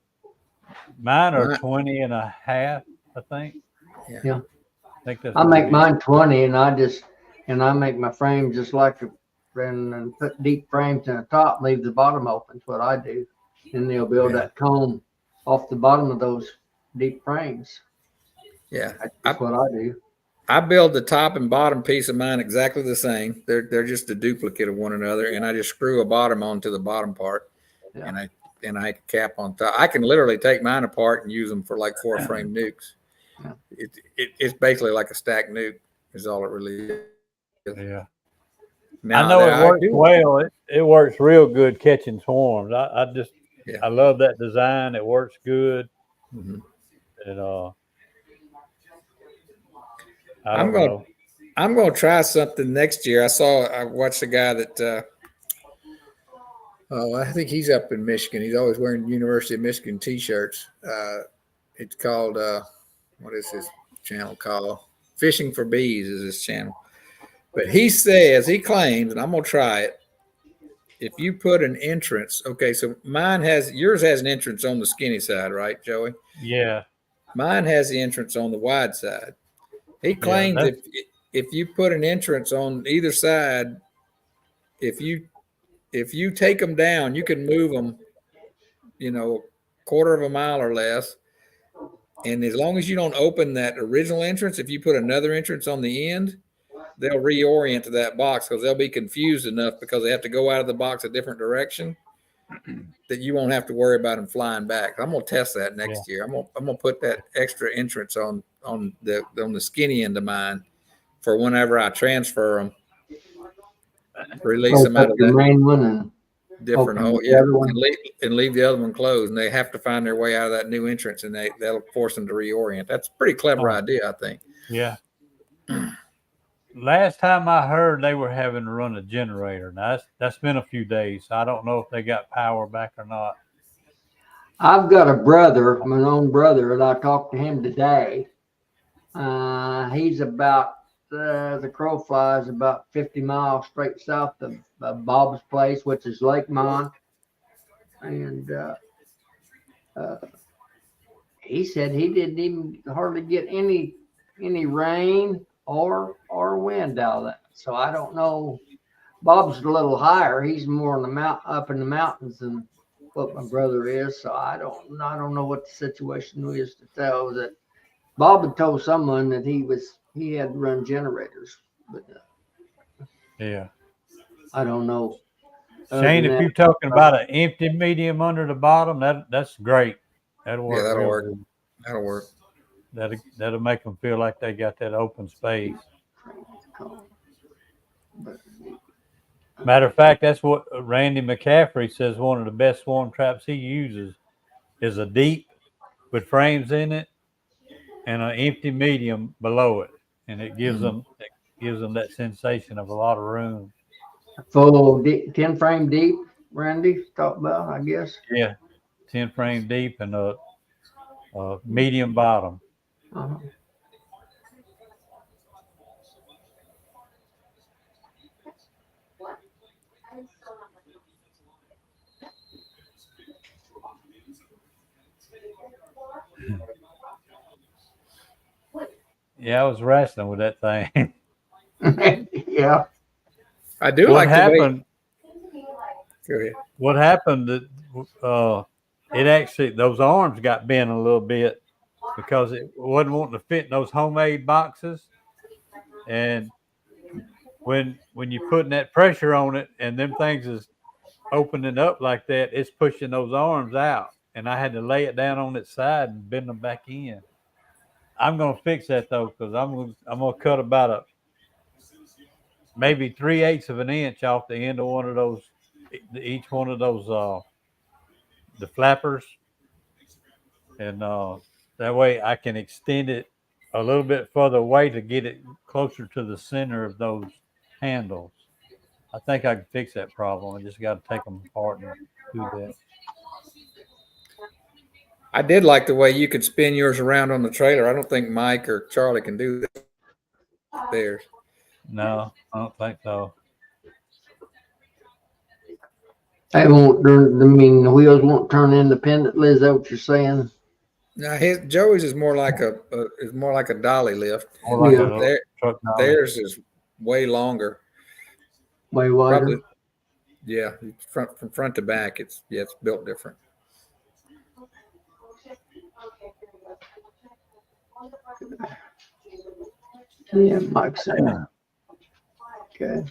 Mine are mine, 20 and a half, I think. yeah. Yeah. I think that's I what it make is. mine 20, and I make my frame just like and put deep frames in the top, leave the bottom open. That's what I do, and they'll build Yeah. that cone off the bottom of those deep frames. Yeah. That's what I do. I build the top and bottom piece of mine exactly the same. They're just a duplicate of one another, and I just screw a bottom onto the bottom part, Yeah. and I cap on top. I can literally take mine apart and use them for like 4-frame nukes. Yeah. It's basically like a stacked nuke. Is all it really is. Yeah. Now I know it I works do. well. It works real good catching swarms. Yeah. I love that design. It works good. Mhm. And I I'm don't gonna know. I'm gonna try something next year. I watched a guy that I think he's up in Michigan. He's always wearing University of Michigan T-shirts. It's called what is his channel called? Fishing for Bees is his channel. But he claims, and I'm gonna try it. If you put an entrance, okay, so yours has an entrance on the skinny side, right, Joey? Yeah. Mine has the entrance on the wide side. He Yeah. claims if you put an entrance on either side, if you take them down, you can move them, quarter of a mile or less. And as long as you don't open that original entrance, if you put another entrance on the end, they'll reorient to that box because they'll be confused enough because they have to go out of the box a different direction that you won't have to worry about them flying back. I'm gonna test that Yeah. next year. I'm gonna put that extra entrance on the skinny end of mine for whenever I transfer them, release So them out put of your that main one and different open hole. the Yeah, other one. and leave the other one closed, and they have to find their way out of that new entrance, and that'll force them to reorient. That's a pretty clever idea, I think. Yeah. Last time I heard, they were having to run a generator. Now that's been a few days. I don't know if they got power back or not. I've got a brother, my own brother, and I talked to him today. He's about the crow flies about 50 miles straight south of Bob's place, which is Lakemont, and he said he didn't even hardly get any rain or wind out of that. So I don't know. Bob's a little higher. He's more in the up in the mountains than what my brother is. So I don't know what the situation is to tell. That Bob had told someone that he had to run generators, but Yeah. I don't know. Shane, if you're talking about an empty medium under the bottom, that's great. That'll work. Yeah, that'll real work. good. That'll work. That'll make them feel like they got that open space. Matter of fact, that's what Randy McCaffrey says. One of the best swarm traps he uses is a deep with frames in it and an empty medium below it, and it gives them that sensation of a lot of room. Full 10 frame deep, Randy talked about, I guess. Yeah, 10 frame deep and a medium bottom. Uh-huh. Yeah, I was wrestling with that thing. Yeah. I do What like happened? Go ahead. What happened? That it actually those arms got bent a little bit because it wasn't wanting to fit in those homemade boxes, and when you're putting that pressure on it and them things is opening up like that, it's pushing those arms out, and I had to lay it down on its side and bend them back in. I'm gonna fix that though, because I'm gonna cut about a maybe 3/8 of an inch off the end of one of those, each one of those the flappers, and that way I can extend it a little bit further away to get it closer to the center of those handles. I think I can fix that problem. I just got to take them apart and do that. I did like the way you could spin yours around on the trailer. I don't think Mike or Charlie can do that. Theirs. No, I don't think so. They won't turn, I mean, the wheels won't turn independently. Is that what you're saying? Now Joey's is more like a dolly lift. More like Yeah. a truck dolly. Theirs is way longer. Way wider. Probably, yeah, from front to back. It's built different. Yeah, Mike's saying. Okay.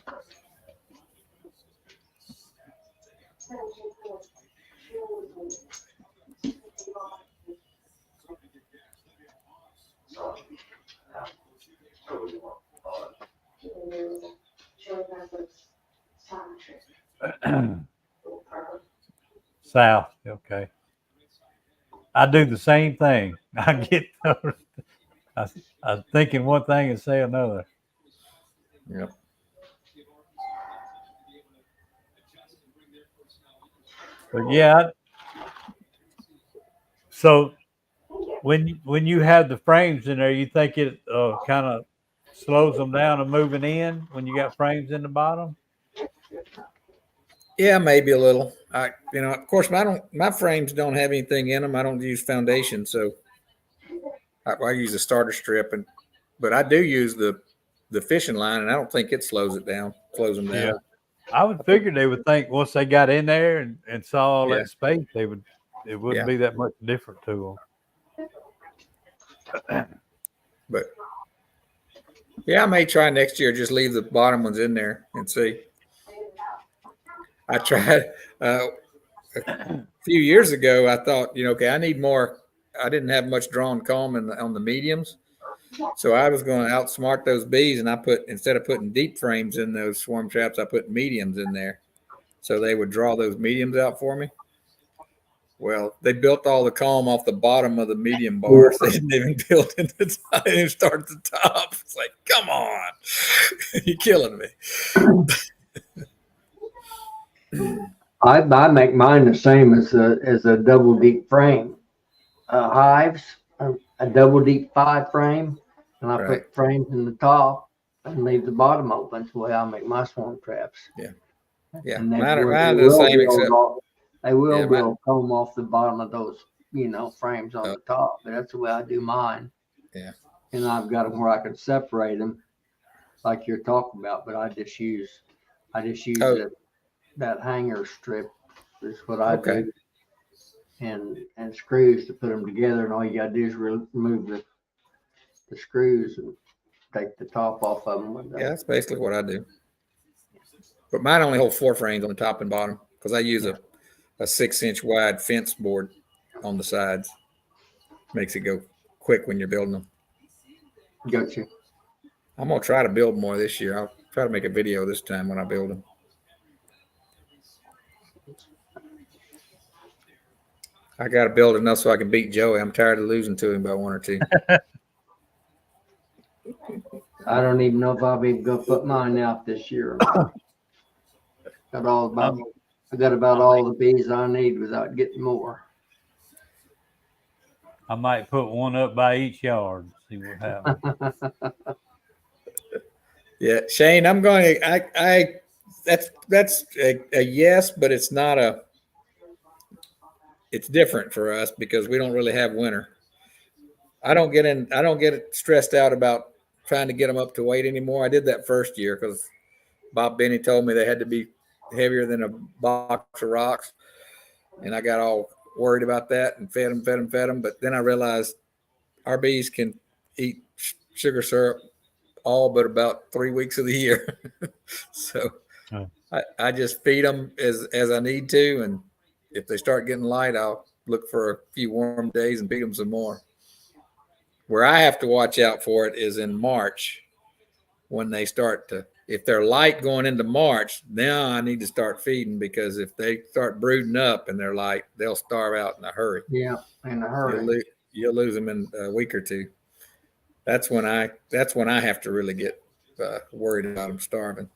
South, okay. I do the same thing. I get, I'm thinking one thing and say another. Yep. But yeah, so when you have the frames in there, you think it kind of slows them down and moving in when you got frames in the bottom? Yeah, maybe a little. Of course, my frames don't have anything in them. I don't use foundation, so I use a starter strip, but I do use the fishing line, and I don't think it slows them down. Yeah. I would figure they would think once they got in there and saw all that space, it wouldn't be that much different to them. But yeah, I may try next year. Just leave the bottom ones in there and see. I tried a few years ago. I thought, okay, I need more. I didn't have much drawn comb on the mediums, so I was going to outsmart those bees. And instead of putting deep frames in those swarm traps, I put mediums in there, so they would draw those mediums out for me. Well, they built all the comb off the bottom of the medium bars. They didn't even build in the top. They didn't start at the top. It's like, come on, you're killing me. I make mine the same as a double deep frame. Hives, a double deep 5 frame, and I put frames in the top and leave the bottom open. That's the way I make my swarm traps. Yeah. Yeah. And Mine are the same except they will build comb off the bottom of those, frames on the top. But that's the way I do mine. Yeah. And I've got them where I can separate them, like you're talking about. But I just use that hanger strip is what I do, and screws to put them together. And all you gotta do is remove the screws and take the top off of them. Yeah, that's basically what I do. But mine only hold 4 frames on the top and bottom because I use a 6-inch wide fence board on the sides. Makes it go quick when you're building them. Gotcha. I'm gonna try to build more this year. I'll try to make a video this time when I build them. I got to build enough so I can beat Joey. I'm tired of losing to him by 1 or 2. I don't even know if I'll be going to put mine out this year. I got about all the bees I need without getting more. I might put one up by each yard, see what happens. Yeah, Shane, I'm going to. That's a yes, but it's not a. It's different for us because we don't really have winter. I don't get stressed out about trying to get them up to weight anymore. I did that first year because Bob Benny told me they had to be heavier than a box of rocks, and I got all worried about that and fed them. But then I realized our bees can eat sugar syrup all but about 3 weeks of the year. So I just feed them as I need to, and if they start getting light, I'll look for a few warm days and feed them some more. Where I have to watch out for it is in March when they start to, if they're light going into March, now I need to start feeding, because if they start brooding up and they're light, they'll starve out in a hurry. Yeah, in a hurry. You'll lose them in a week or two. That's when I have to really get worried about them starving.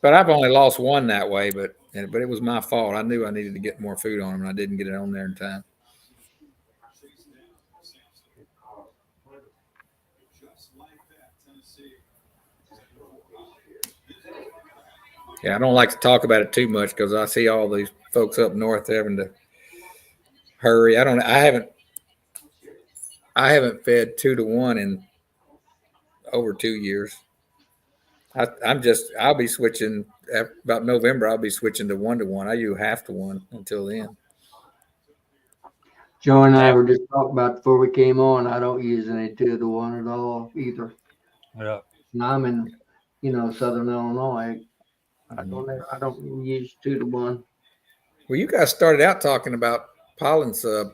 But I've only lost one that way, but it was my fault. I knew I needed to get more food on them, and I didn't get it on there in time. Yeah, I don't like to talk about it too much because I see all these folks up north having to hurry. I haven't fed 2 to 1 in over 2 years. I'll be switching about November. I'll be switching to 1 to 1. I use half to 1 until then. Joe and I were just talking about before we came on. I don't use any 2 to 1 at all either. Yeah. And I'm in, Southern Illinois. I don't use 2 to 1. Well, you guys started out talking about pollen sub.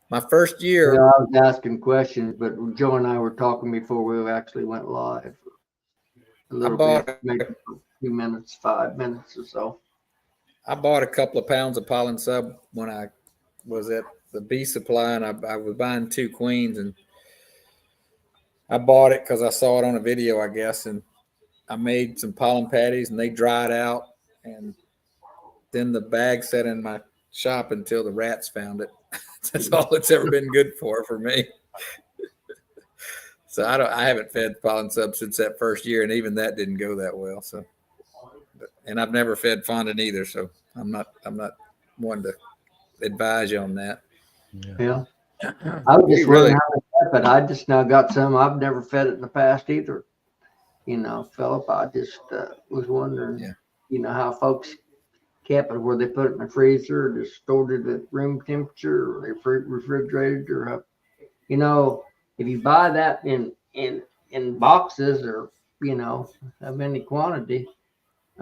My first year. Yeah, I was asking questions, but Joe and I were talking before we actually went live. A little bit, maybe a few minutes, 5 minutes or so. I bought a couple of pounds of pollen sub when I was at the bee supply, and I was buying 2 queens, and I bought it because I saw it on a video, I guess, and I made some pollen patties, and they dried out, and then the bag sat in my shop until the rats found it. That's all it's ever been good for me. So I haven't fed pollen sub since that first year, and even that didn't go that well. So, and I've never fed fondant either, so I'm not one to advise you on that. Yeah. I was just learning how to fed it. I just now got some. I've never fed it in the past either. Philip, I just was wondering, how folks kept it, where they put it in the freezer, or just stored it at room temperature, or they refrigerated, or if you buy that in boxes, or of any quantity,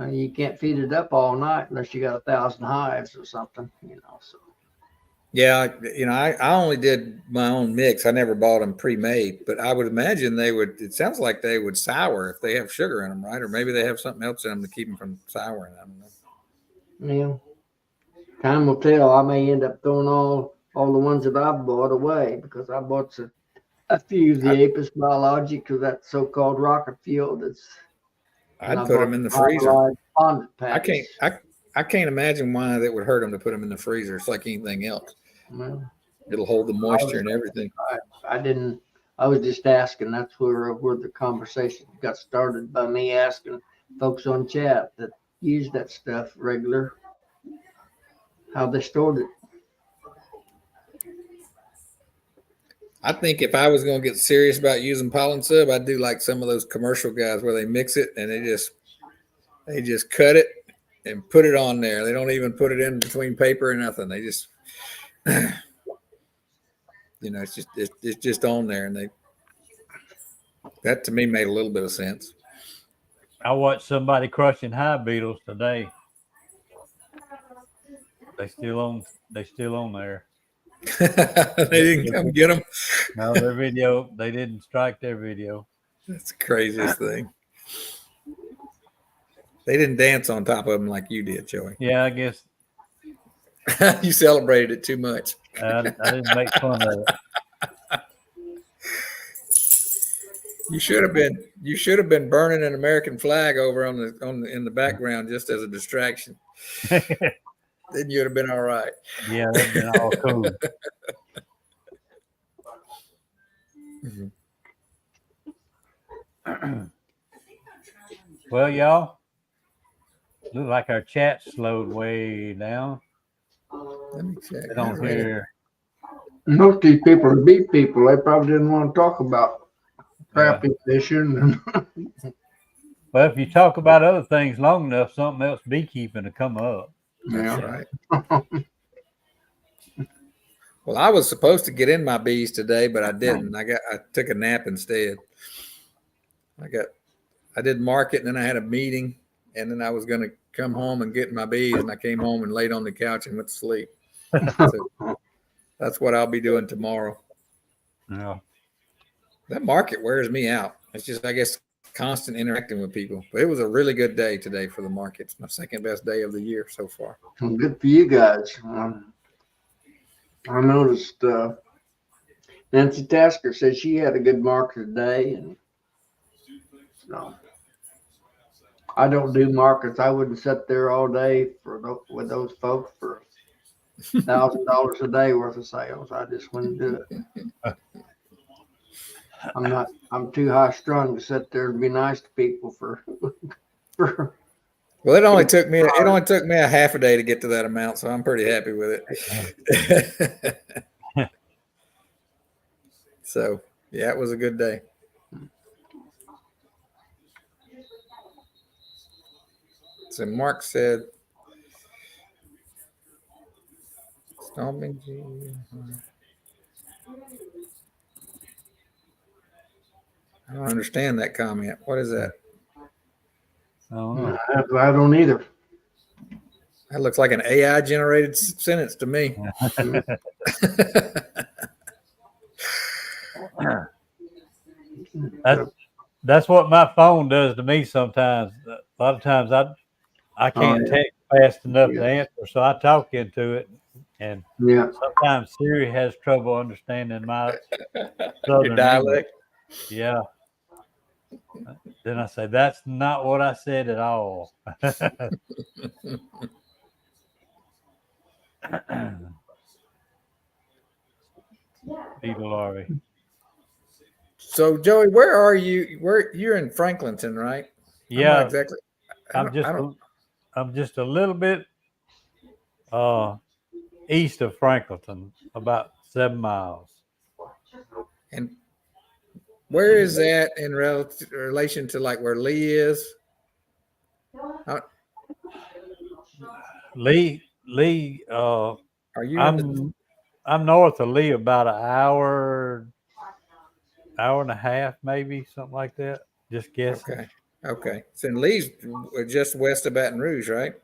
you can't feed it up all night unless you got 1,000 hives or something. So. Yeah, I only did my own mix. I never bought them pre-made, but I would imagine they would. It sounds like they would sour if they have sugar in them, right? Or maybe they have something else in them to keep them from souring. I don't know. Yeah, time will tell. I may end up throwing all the ones that I've bought away, because I bought a few of the Apis biologic, because that so-called rocket fuel. I'd put them in the freezer. I can't imagine why that would hurt them to put them in the freezer. It's like anything else. Well, it'll hold the moisture and everything. I was just asking. That's where the conversation got started, by me asking folks on chat that use that stuff regular, how they stored it. I think if I was going to get serious about using pollen sub, I'd do like some of those commercial guys where they mix it and they just cut it and put it on there. They don't even put it in between paper or nothing. They just, it's just on there, and that to me made a little bit of sense. I watched somebody crushing hive beetles today. They still on there. They didn't come get them. No, their video. They didn't strike their video. That's the craziest thing. They didn't dance on top of them like you did, Joey. Yeah, I guess. You celebrated it too much. I didn't make fun of it. You should have been burning an American flag over in the background just as a distraction. Then you'd have been all right. Yeah, that'd been all cool. Well, y'all, look like our chat slowed way down. Let me check. I don't hear. Most of these people are bee people. They probably didn't want to talk about crappie fishing. Well, if you talk about other things long enough, something else beekeeping will come up. That's right. Well, I was supposed to get in my bees today, but I didn't. I took a nap instead. I did market, and then I had a meeting, and then I was going to come home and get my bees, and I came home and laid on the couch and went to sleep. So that's what I'll be doing tomorrow. Yeah. That market wears me out. It's just, I guess, constant interacting with people. But it was a really good day today for the market. It's my second best day of the year so far. Well, good for you guys. I noticed Nancy Tasker said she had a good market today, and no, I don't do markets. I wouldn't sit there all day with those folks for $1,000 a day worth of sales. I just wouldn't do it. I'm too high strung to sit there and be nice to people for. Well, it only took me a half a day to get to that amount, so I'm pretty happy with it. So yeah, it was a good day. So Mark said, stomping. I don't understand that comment. What is that? I don't know. I don't either. That looks like an AI generated sentence to me. That's what my phone does to me sometimes. A lot of times I can't text fast enough to answer, so I talk into it, and sometimes Siri has trouble understanding my southern dialect. English. Yeah. Then I say, that's not what I said at all. Beetle. So Joey, where are you? Where you're in Franklinton, right? Yeah, I'm not exactly. I'm just a little bit east of Franklinton, about 7 miles. And where is that in relation to like where Lee is? Lee. Are you? I'm north of Lee about an hour and a half, maybe something like that. Just guessing. Okay. So Lee's just west of Baton Rouge, right?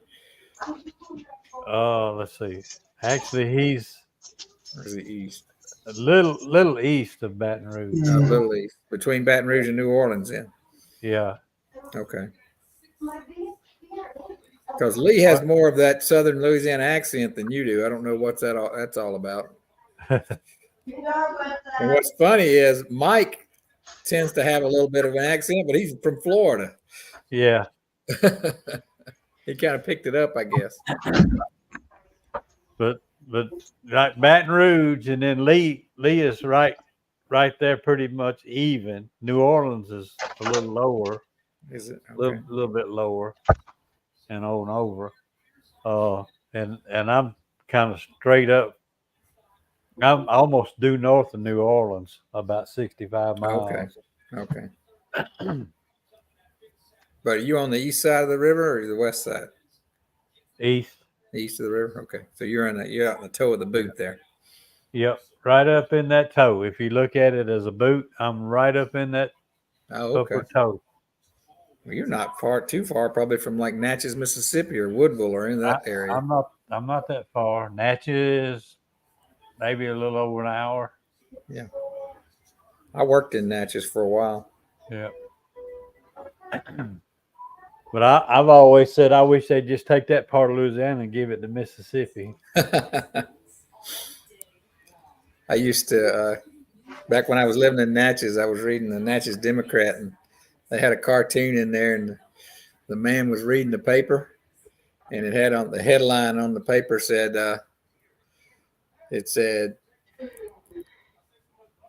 Let's see. Actually, he's the east. A little east of Baton Rouge. A little east, between Baton Rouge and New Orleans, then. Yeah. Okay. Because Lee has more of that Southern Louisiana accent than you do. I don't know what's that's all about. And what's funny is Mike tends to have a little bit of an accent, but he's from Florida. Yeah. He kind of picked it up, I guess. But like Baton Rouge and then Lee is right there, pretty much even. New Orleans is a little lower. Is it? Okay. A little bit lower and on over. And I'm kind of straight up. I'm almost due north of New Orleans, about 65 miles. Okay. But are you on the east side of the river or the west side? East. East of the river. Okay, so you're out in the toe of the boot there. Yep, right up in that toe. If you look at it as a boot, I'm right up in that upper toe. Well, you're not too far, probably from like Natchez, Mississippi, or Woodville, or in that area. I'm not that far. Natchez, maybe a little over an hour. Yeah, I worked in Natchez for a while. Yeah. But I've always said I wish they'd just take that part of Louisiana and give it to Mississippi. I used to, back when I was living in Natchez, I was reading the Natchez Democrat, and they had a cartoon in there, and the man was reading the paper, and it had on the headline on the paper said,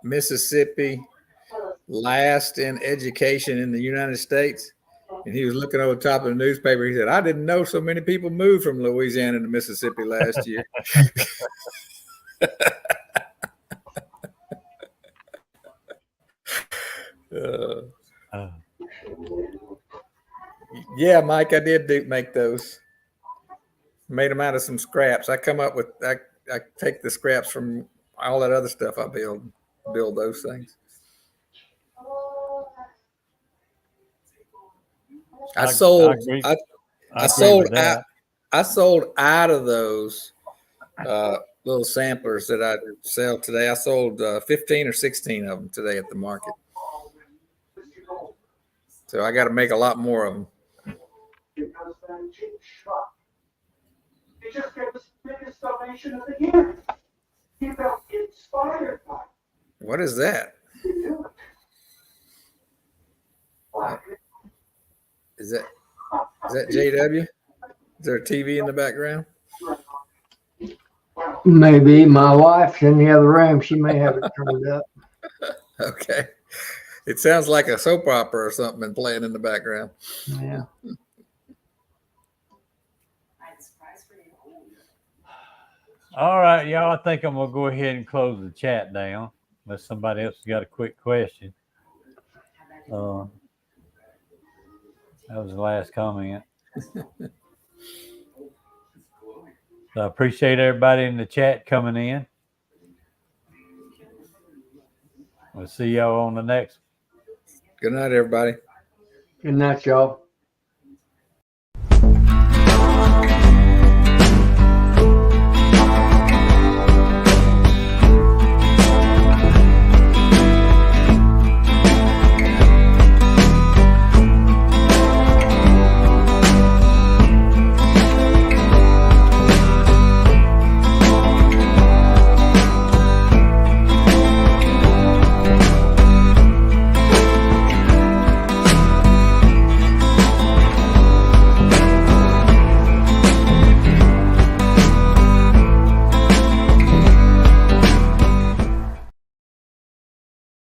Mississippi last in education in the United States. And he was looking over the top of the newspaper. He said, I didn't know so many people moved from Louisiana to Mississippi last year. Yeah, Mike, I did make those. Made them out of some scraps. I take the scraps from all that other stuff I build those things. I I agree with that. I sold out of those little samplers that I sell today. I sold 15 or 16 of them today at the market. So I got to make a lot more of them. He just gave us the biggest donation of the year. He felt inspired by What is that? it to do it. Is that JW? Is there a TV in the background? Maybe my wife's in the other room. She may have it turned up. Okay. It sounds like a soap opera or something playing in the background. Yeah. All right, y'all. I think I'm gonna go ahead and close the chat down unless somebody else has got a quick question. That was the last comment. So I appreciate everybody in the chat coming in. We'll see y'all on the next one. Good night, everybody. Good night, y'all.